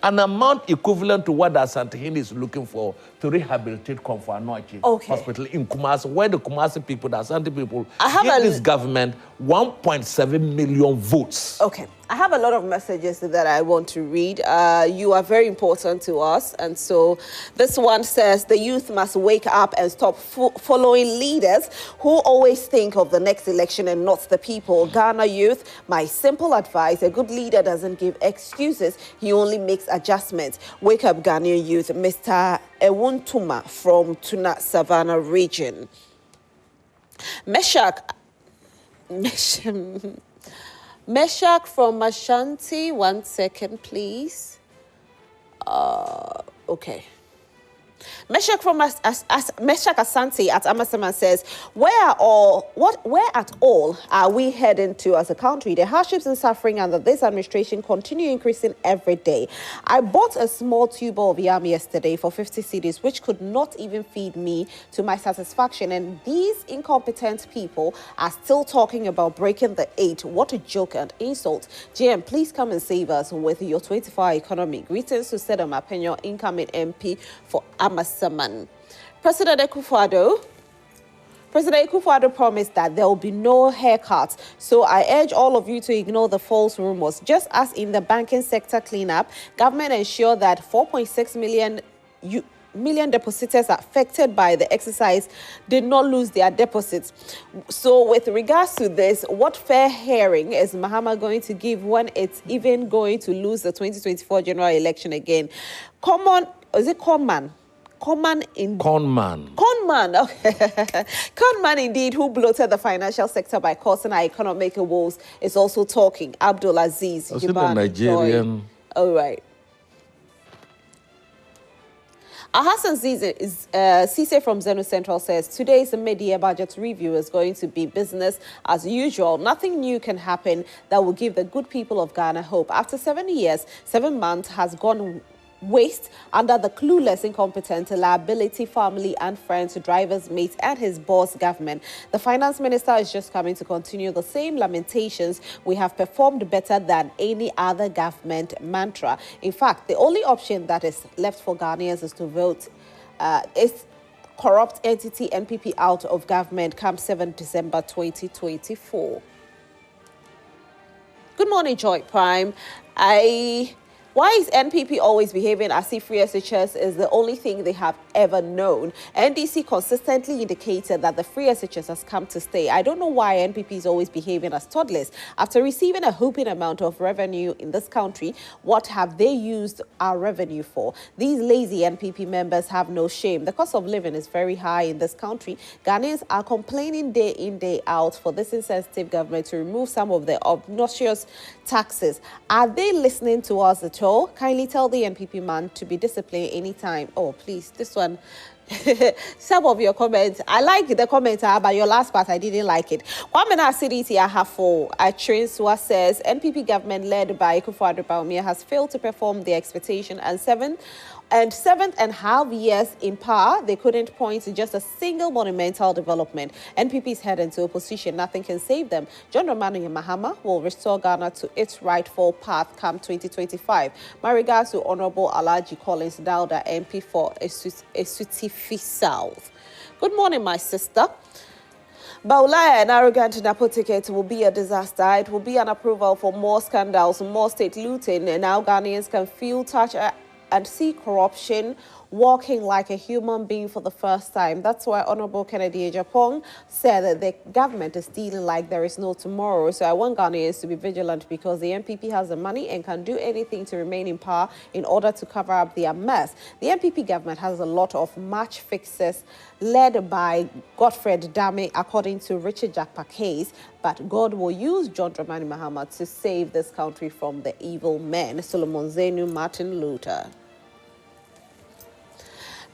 an amount equivalent to what the Asantehene is looking for to rehabilitate Komfo Anokye Hospital in Kumasi, where the Kumasi people, the Asante people, give this government 1.7 million votes. Okay. I have a lot of messages that I want to read. You are very important to us. And so this one says, the youth must wake up and stop following leaders who always think of the next election and not the people. Ghana youth, my simple advice, a good leader doesn't give excuses. He only makes adjustments. Wake up, Ghanaian youth. Mr. Ewuntuma from Tuna Savannah region. Meshach from Ashanti, 1 second, please. Okay. Meshach from Meshach Asante at Amasaman says, where at all are we heading to as a country? The hardships and suffering under this administration continue increasing every day. I bought a small tube of yam yesterday for 50 cedis, which could not even feed me to my satisfaction. And these incompetent people are still talking about breaking the 8. What a joke and insult. GM, please come and save us with your 24-hour economy. Greetings to Sedam Apenyo, incoming MP for Amasaman. President Akufo-Addo promised that there will be no haircuts. So I urge all of you to ignore the false rumors. Just as in the banking sector cleanup, government ensured that 4.6 million depositors affected by the exercise did not lose their deposits. So with regards to this, what fair hearing is Mahama going to give when it's even going to lose the 2024 general election again? Conman, okay. Conman, indeed, who bloated the financial sector by causing our economic woes, is also talking. Abdul Aziz. Nigerian. All right. Hassan Cisse from Zenu Central says, today's mid-year budget review is going to be business as usual. Nothing new can happen that will give the good people of Ghana hope. After 7 years, 7 months has gone waste under the clueless, incompetent, liability family and friends, drivers, mates, and his boss government. The finance minister is just coming to continue the same lamentations. We have performed better than any other government mantra. In fact, the only option that is left for Ghanaians is to vote is corrupt entity NPP out of government come 7 December 2024. Good morning, Joy Prime. Why is NPP always behaving as if free SHS is the only thing they have ever known? NDC consistently indicated that the free SHS has come to stay. I don't know why NPP is always behaving as toddlers. After receiving a whooping amount of revenue in this country, what have they used our revenue for? These lazy NPP members have no shame. The cost of living is very high in this country. Ghanaians are complaining day in, day out for this insensitive government to remove some of the obnoxious taxes. Are they listening to us, the Oto, kindly tell the NPP man to be disciplined anytime. Oh, please, this one. Some of your comments, I like the comments, but your last part, I didn't like it. Kwamena City I have for Trinswa says NPP government led by Akufo-Addo Bawumia has failed to perform the expectation, and 7.5 years in power, they couldn't point to just a single monumental development. NPP is heading to opposition. Nothing can save them. John Dramani Mahama will restore Ghana to its rightful path come 2025. My regards to Honorable Alhaji Collins Dauda, MP for Esutifi South. Good morning, my sister. Baulaya and arrogant Napo ticket will be a disaster. It will be an approval for more scandals, more state looting, and now Ghanaians can feel, touch, and see corruption walking like a human being for the first time. That's why Honorable Kennedy Ejapong said that the government is stealing like there is no tomorrow. So I want Ghanaians to be vigilant because the NPP has the money and can do anything to remain in power in order to cover up their mess. The NPP government has a lot of match fixes led by Godfrey Dame, according to Richard Jakpa case, but God will use John Dramani Mahama to save this country from the evil men. Solomon Zenu, Martin Luther.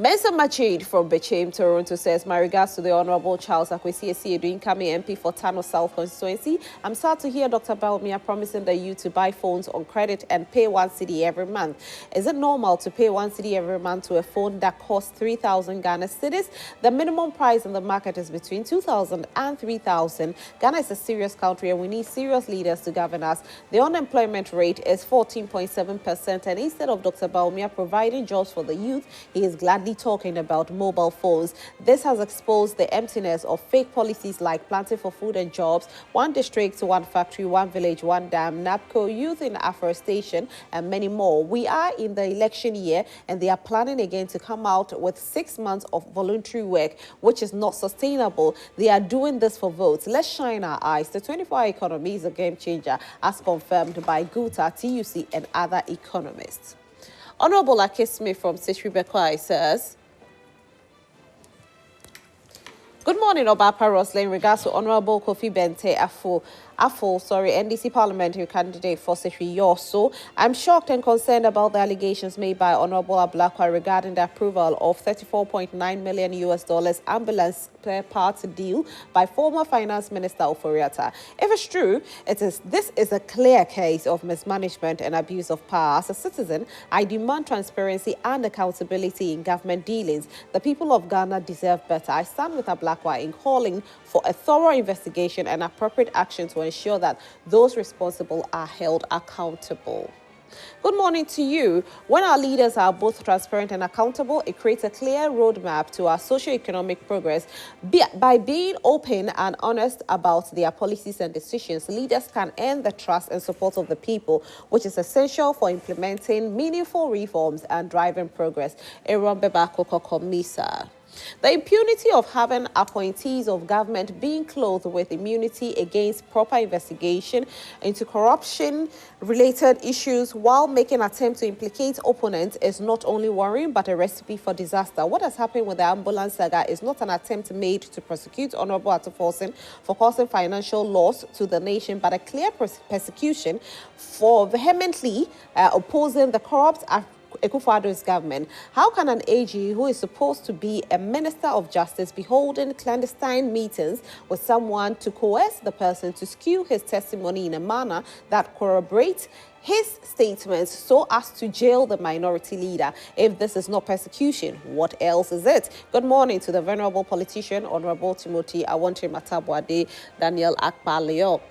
Benson Machid from Bechem, Toronto says, my regards to the Honorable Charles Akwesi Esi, incoming MP for Tano South constituency. I'm sad to hear Dr. Bawumia promising the youth to buy phones on credit and pay 1 cedi every month. Is it normal to pay 1 cedi every month to a phone that costs 3,000 Ghana cedis? The minimum price in the market is between 2,000 and 3,000. Ghana is a serious country and we need serious leaders to govern us. The unemployment rate is 14.7%, and instead of Dr. Bawumia providing jobs for the youth, he is gladly talking about mobile phones. This has exposed the emptiness of fake policies like planting for food and jobs, 1 district, 1 factory, 1 village, 1 dam, NAPCO, youth in afforestation, and many more. We are in the election year and they are planning again to come out with 6 months of voluntary work, which is not sustainable. They are doing this for votes. Let's shine our eyes. The 24-hour economy is a game changer, as confirmed by Guta, TUC, and other economists. Honorable Akisme from Sitri Bekwai says, good morning, Obapa Rosley. In regards to Honorable Kofi Bente NDC parliamentary candidate for Sitri Yoso, I'm shocked and concerned about the allegations made by Honorable Ablakwa regarding the approval of $34.9 million ambulance spare parts deal by former Finance Minister Ofori Atta. If it's true, this is a clear case of mismanagement and abuse of power. As a citizen, I demand transparency and accountability in government dealings. The people of Ghana deserve better. I stand with Ablakwa in calling for a thorough investigation and appropriate action to ensure that those responsible are held accountable. Good morning to you. When our leaders are both transparent and accountable, it creates a clear roadmap to our socio-economic progress. By being open and honest about their policies and decisions, leaders can earn the trust and support of the people, which is essential for implementing meaningful reforms and driving progress. Aaron Bebako Komisa. The impunity of having appointees of government being clothed with immunity against proper investigation into corruption-related issues while making attempts to implicate opponents is not only worrying but a recipe for disaster. What has happened with the ambulance saga is not an attempt made to prosecute Honorable Atta for causing financial loss to the nation, but a clear persecution for vehemently opposing the corrupt Akufo-Addo's government. How can an AG who is supposed to be a Minister of Justice be holding clandestine meetings with someone to coerce the person to skew his testimony in a manner that corroborates his statements so as to jail the minority leader? If this is not persecution, what else is it? Good morning to the venerable politician, Honorable Timothy Awantri Matabwade, Daniel Akpa-Leok.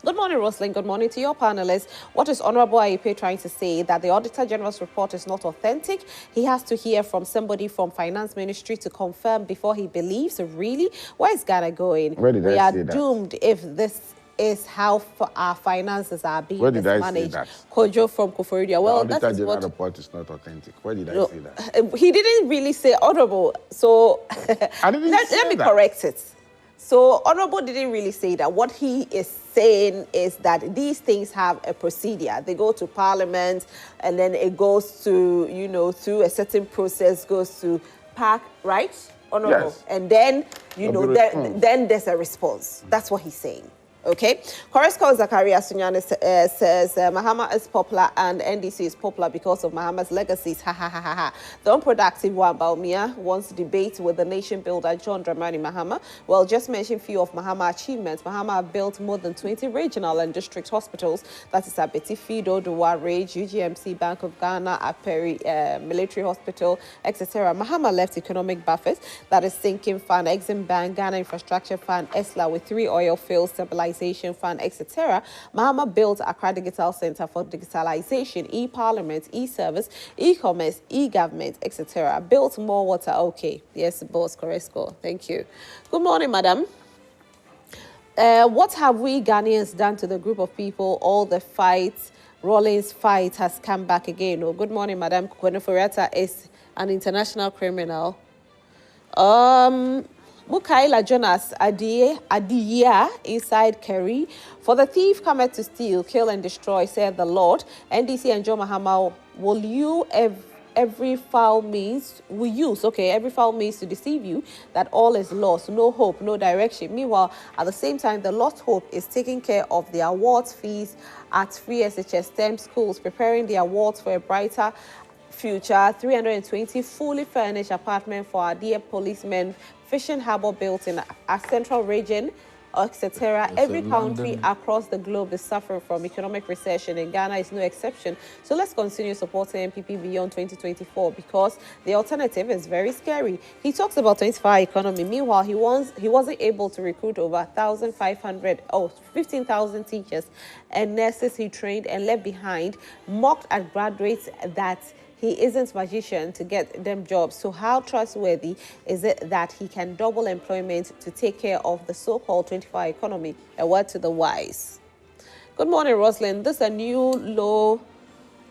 Good morning, Rosalind. Good morning to your panelists. What is Honorable Ayepe trying to say? That the Auditor General's report is not authentic? He has to hear from somebody from Finance Ministry to confirm before he believes. Really? Where is Ghana going? Where did I say that? We are doomed if this is how our finances are being mismanaged. Kojo from Koforidua. Well, the Auditor General report is not authentic. Where did I say that? He didn't really say Honorable. So let me correct it. So Honorable didn't really say that. What he is saying is that these things have a procedure. They go to Parliament and then it goes to, through a certain process, goes to PAC, right? Honorable. Yes. And then, then there's a response. That's what he's saying. Okay. Corresco Zakaria Sunyane says Mahama is popular and NDC is popular because of Mahama's legacies. Ha ha ha ha ha. The unproductive one, Baumia, wants to debate with the nation builder John Dramani Mahama. Well, just mention few of Mahama achievements. Mahama built more than 20 regional and district hospitals. That is Abeti Fido, Dua Rage, UGMC, Bank of Ghana, Aperi Military Hospital, etc. Mahama left economic buffers. That is Sinking Fund, Exim Bank, Ghana Infrastructure Fund, ESLA with 3 oil fields, stabilization fund, etc. Mahama built Accra Digital Center for digitalization, e-parliament, e-service, e-commerce, e-government, etc. Built more water. Okay. Yes, boss, correct score. Thank you. Good morning, madam. What have we Ghanaians done to the group of people? All the fights, Rawlings fight has come back again. Oh, good morning, madam. Kwenoforeta is an international criminal. Mukaila Jonas Adiya inside Kerry. For the thief cometh to steal, kill and destroy, said the Lord. NDC and John Mahama, will you every foul means every foul means to deceive you that all is lost, no hope, no direction. Meanwhile, at the same time, the lost hope is taking care of the awards fees at free SHS STEM schools, preparing the awards for a brighter future. 320 fully furnished apartment for our dear policemen, fishing harbour built in our central region, etc. Every country across the globe is suffering from economic recession, and Ghana is no exception. So let's continue supporting MPP beyond 2024 because the alternative is very scary. He talks about 25 economy. Meanwhile, he wasn't able to recruit over 15,000 teachers and nurses he trained and left behind, mocked at graduates that he isn't magician to get them jobs. So how trustworthy is it that he can double employment to take care of the so-called 25 economy? A word to the wise. Good morning, Rosalind. This is a new law,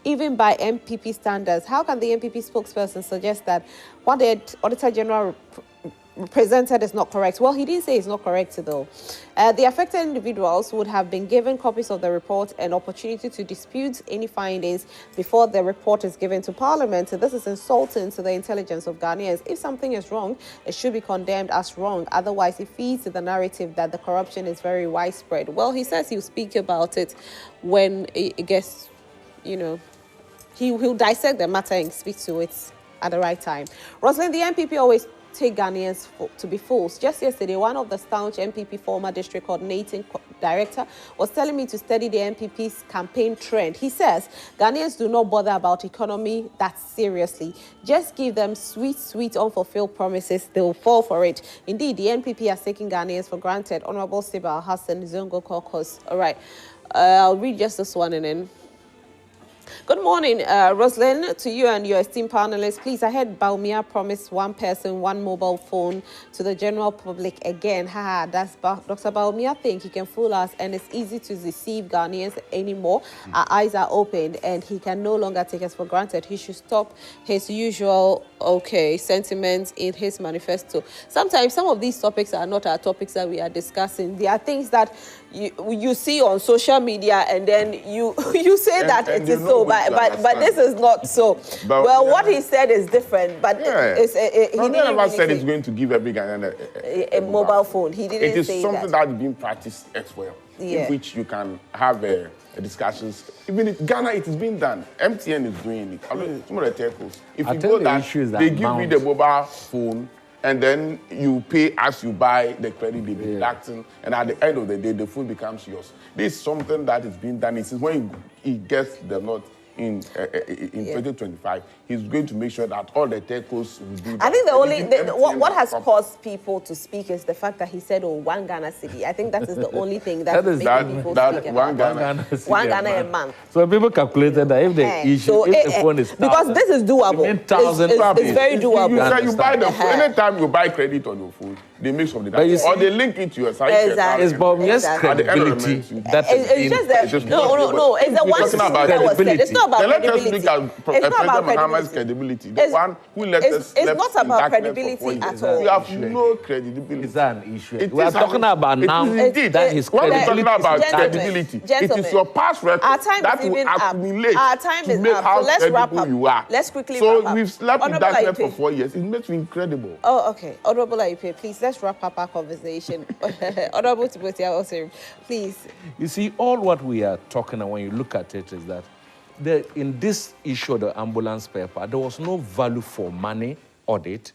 even by MPP standards. How can the MPP spokesperson suggest that what the Auditor General presented is not correct? Well, he didn't say it's not correct, though. The affected individuals would have been given copies of the report and opportunity to dispute any findings before the report is given to Parliament. So this is insulting to the intelligence of Ghanaians. If something is wrong, it should be condemned as wrong. Otherwise, it feeds the narrative that the corruption is very widespread. Well, he says he'll speak about it when it gets, he'll dissect the matter and speak to it at the right time. Rosalind, the MPP always take Ghanaians to be fools. Just yesterday, one of the staunch MPP former district coordinating director was telling me to study the MPP's campaign trend. He says Ghanaians do not bother about economy that seriously. Just give them sweet, unfulfilled promises. They will fall for it. Indeed, the MPP has taken Ghanaians for granted. Honorable Siba Hassan Zongo Caucus. All right. I'll read just this one and then. Good morning, Rosalind, to you and your esteemed panelists. Please, I heard Baumia promise one person, one mobile phone to the general public again. That's Dr. Baumia think he can fool us and it's easy to deceive Ghanaians anymore. Our eyes are opened and he can no longer take us for granted. He should stop his usual, sentiments in his manifesto. Sometimes some of these topics are not our topics that we are discussing. They are things that you see on social media and then you say that it is so, but this is not so. But, what he said is different, but he never said he's going to give every Ghanaian a mobile phone. He didn't say that. It is something that's being practiced elsewhere, in which you can have discussions. Even in Ghana, it is being done. MTN is doing it. Some of the telcos. If you go there, they give you the mobile phone, and then you pay as you buy the credit they be deducting, and at the end of the day, the phone becomes yours. This is something that is being done. It's when he gets the note in 2025, he's going to make sure that all the telcos will do that. I think what has caused people to speak is the fact that he said, one Ghana city. I think that is the only thing that is making people speak about one Ghana a month. So people calculated that if the issue, if the phone is because this is doable. It's very doable. You buy the phone, anytime you buy credit on your phone, they make some of the or they link it to your site. Exactly. It's about credibility. It's just that no. It's the one thing that was said. It's not about credibility. It's not about credibility. The one who let us it's not about credibility at all. You have no credibility. It's an issue. We are talking about now that his what we're credibility. talking about credibility. It is your past record that will accumulate to make how credible you are. Let's quickly wrap up. So we've slept in darkness for 4 years. It makes me incredible. Oh, okay. Honorable IPA, please, let's let's wrap up our conversation. Honorable Timothy, also, please. You see, all what we are talking about, when you look at it, is that in this issue of the ambulance spare part, there was no value for money audit.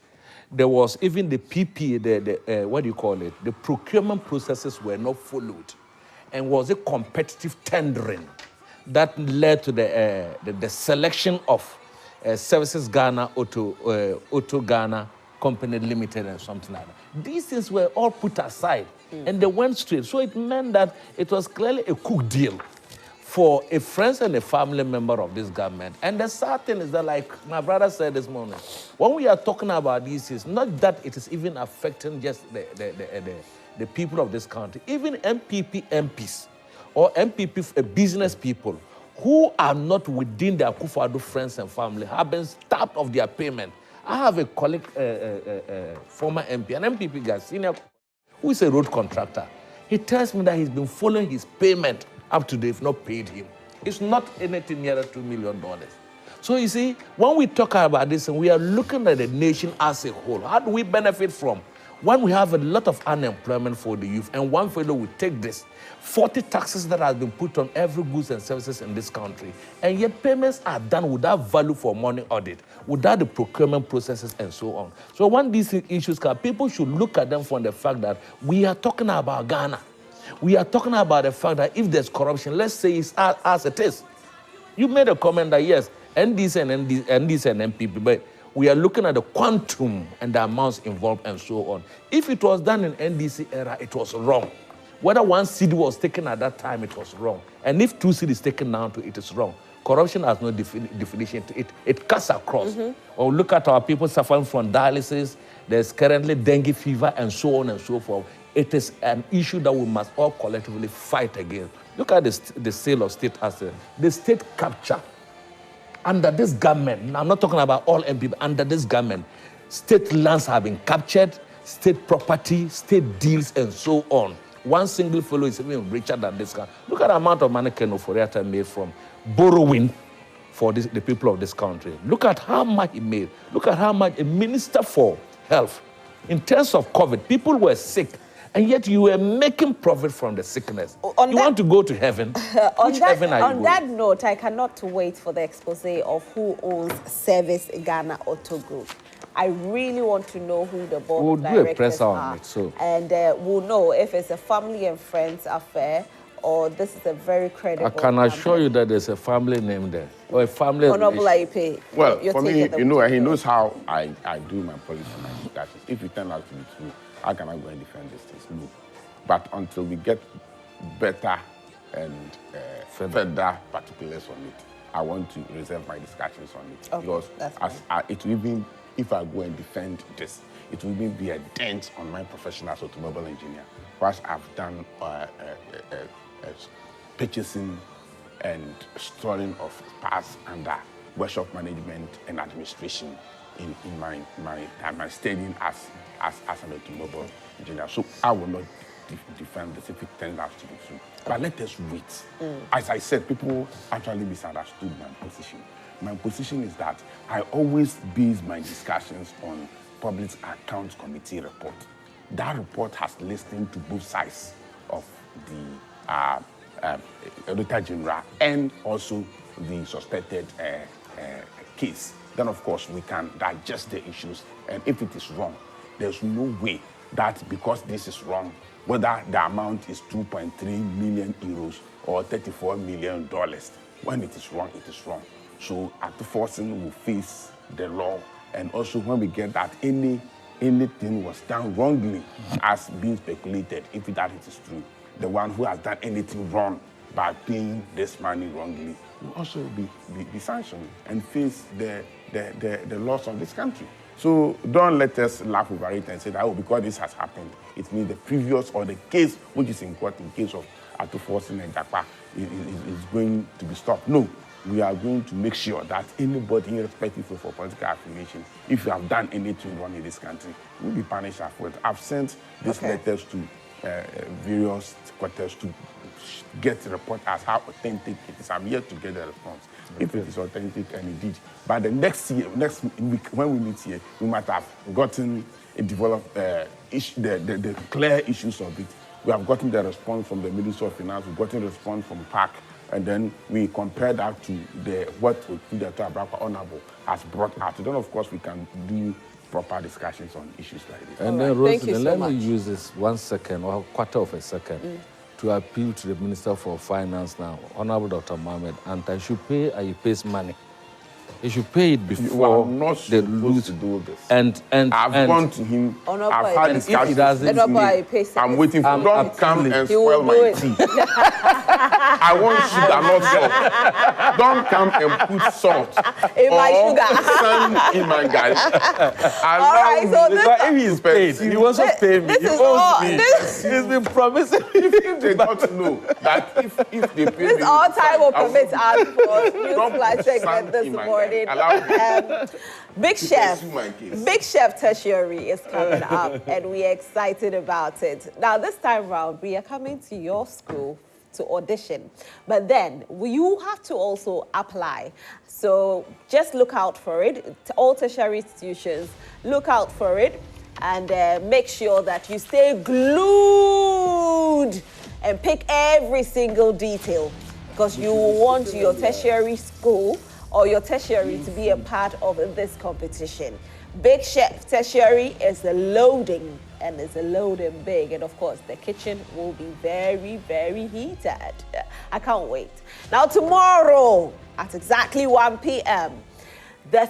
There was even the PP, what do you call it? The procurement processes were not followed. And was a competitive tendering that led to the selection of Services Ghana, Auto Ghana Company Limited and something like that. These things were all put aside and they went straight. So it meant that it was clearly a cook deal for a friend and a family member of this government. And the sad thing is that, like my brother said this morning, when we are talking about these things, not that it is even affecting just the people of this country, even MPP MPs or MPP business people who are not within their Akufo-Addo friends and family have been starved of their payment. I have a colleague, former MP, an MPP guy, senior, who is a road contractor. He tells me that he's been following his payment up to they've not paid him. It's not anything near $2 million. So you see, when we talk about this, and we are looking at the nation as a whole, how do we benefit from? When we have a lot of unemployment for the youth, and one fellow will take this 40 taxes that have been put on every goods and services in this country, and yet payments are done without value for money audit, without the procurement processes and so on. So when these issues come, people should look at them from the fact that we are talking about Ghana. We are talking about the fact that if there's corruption, let's say it's as it is. You made a comment that yes, NDC and MPP, but we are looking at the quantum and the amounts involved and so on. If it was done in NDC era, it was wrong. Whether one city was taken at that time, it was wrong. And if 2 cities taken now to it is wrong. Corruption has no definition to it. It cuts across. Or look at our people suffering from dialysis. There's currently dengue fever and so on and so forth. It is an issue that we must all collectively fight against. Look at the sale of state assets. The state capture. Under this government, I'm not talking about all MPs, under this government, state lands have been captured, state property, state deals, and so on. One single fellow is even richer than this guy. Look at the amount of money Ken Ofori made from borrowing for the people of this country. Look at how much he made. Look at how much a minister for health. In terms of COVID, people were sick, and yet you were making profit from the sickness. You want to go to heaven? Which heaven are you going? On that note, I cannot wait for the expose of who owns Service Ghana Auto Group. I really want to know who the board of directors are. And we'll know if it's a family and friends affair or this is a very credible I can assure you that there's a family name there. Or a family Honorable IEP. Well, for me, you know, he knows how I do my policy and my discussions. If it turns out to be true, how can I go and defend these things? No. But until we get better and further particulars on it, I want to reserve my discussions on it. Okay, because it will be, if I go and defend this, it will even be a dent on my profession as automobile engineer. Whilst I've done purchasing and storing of parts under workshop management and administration in my studying as an automobile engineer. So I will not defend this if it turns out to be true. But let us wait. As I said, people actually misunderstood my position. My position is that I always base my discussions on Public Accounts Committee report. That report has listened to both sides of the Auditor General and also the suspected case. Then, of course, we can digest the issues. And if it is wrong, there's no way that because this is wrong, whether the amount is 2.3 million euros or $34 million, when it is wrong, it is wrong. So Atta Forcing will face the law. And also when we get that anything was done wrongly as being speculated, if that it is true, the one who has done anything wrong by paying this money wrongly will also be sanctioned and face the laws of this country. So don't let us laugh over it and say that, oh, because this has happened, it means the previous or the case which is in court in case of Atta Forcing and Jakpa is going to be stopped. No, we are going to make sure that anybody, irrespective of political affiliation, if you have done anything wrong in this country, will be punished for it. I've sent these letters to various quarters to get a report as how authentic it is. I'm yet to get a response. If it is authentic, and indeed, by the next week when we meet here, we might have gotten develop the clear issues of it. We have gotten the response from the Ministry of Finance, we've gotten the response from PAC, and then we compare that to what the Ablakwa Honorable has brought out. Then, of course, we can do proper discussions on issues like this. And then, Rosie, let me use this 1 second or a quarter of a second to appeal to the Minister for Finance now, Honorable Dr. Mohammed Atta. You should pay and he pays money. He should pay it before they lose to do this. And I've gone to him. I've had discussions. I'm waiting for him. Don't come and spoil my tea. I want sugar, not salt. Don't come and put salt in my sugar, sand in my garlic. All right, so if he's paid, he also pay me. He owes me. He's been promising. If they don't know that if they pay this me, all time will permit us for newsflash segment this morning. Big Chef Tertiary is coming up, and we're excited about it. Now, this time round, we are coming to your school to audition, but then you have to also apply. So just look out for it. All tertiary institutions, look out for it, and make sure that you stay glued and pick every single detail, because you want your tertiary school or your tertiary to be a part of this competition. Big Chef Tertiary is loading, and it's loading big. And of course, the kitchen will be very, very heated. I can't wait. Now, tomorrow at exactly 1 p.m., the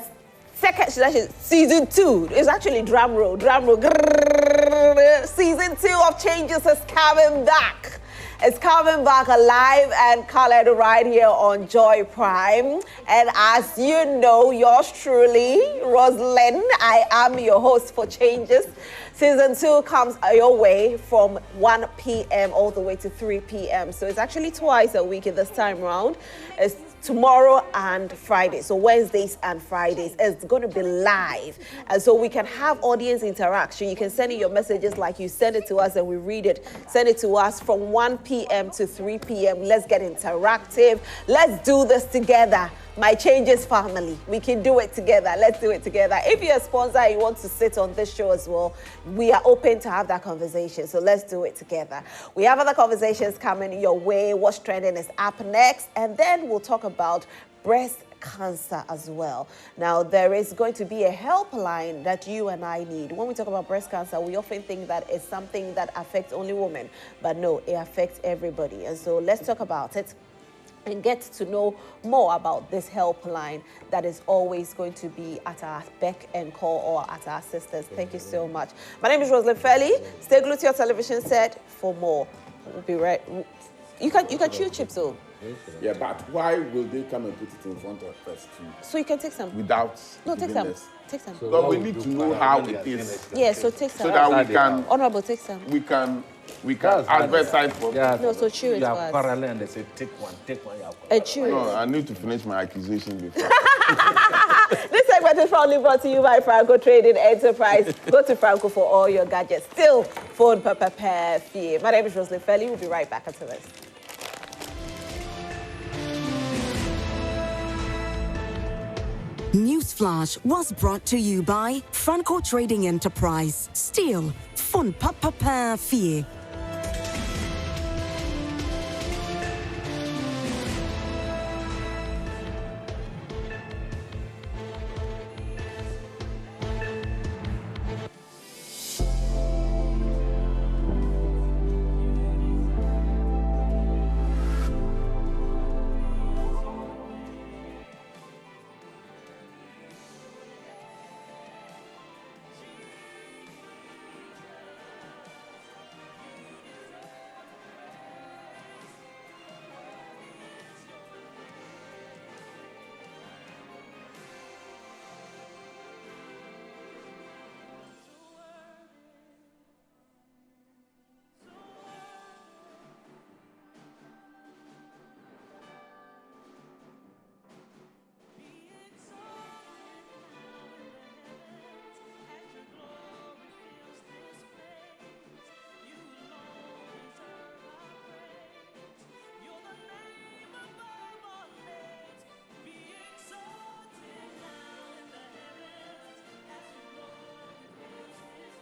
second season 2 is actually drum roll. Season 2 of Changes is coming back. It's coming back alive and colored right here on Joy Prime. And as you know, yours truly, Rosalind, I am your host for Changes. Season 2 comes your way from 1 p.m. all the way to 3 p.m. So it's actually twice a week this time around. It's tomorrow and Friday. So Wednesdays and Fridays. It's going to be live. And so we can have audience interaction. You can send in your messages like you send it to us and we read it. Send it to us from 1 p.m. to 3 p.m. Let's get interactive. Let's do this together. My Changes family. We can do it together. Let's do it together. If you're a sponsor and you want to sit on this show as well, we are open to have that conversation. So let's do it together. We have other conversations coming your way. What's trending is up next. And then we'll talk about breast cancer as well. Now, there is going to be a helpline that you and I need. When we talk about breast cancer, we often think that it's something that affects only women. But no, it affects everybody. And so let's talk about it and get to know more about this helpline that is always going to be at our beck and call or at our sisters. Thank you so much. My name is Rosalind Felly. Stay glued to your television set for more. We'll be right. You can chew chips though. Yeah, but why will they come and put it in front of us too? So you can take some. Without take some. Take some. So but we need to know how it is. Yeah, so take some. So that we can. Honorable, take some. We can advertise for. Yeah. No, so chew it You first. are parallel and they say take one. Chew it. No, I need to finish my accusation before. This segment is proudly brought to you by Franco Trading Enterprise. Go to Franco for all your gadgets. Still, phone per fee. My name is Rosalind Felly. We'll be right back after this. Newsflash was brought to you by Franco Trading Enterprise. Still, fun fee.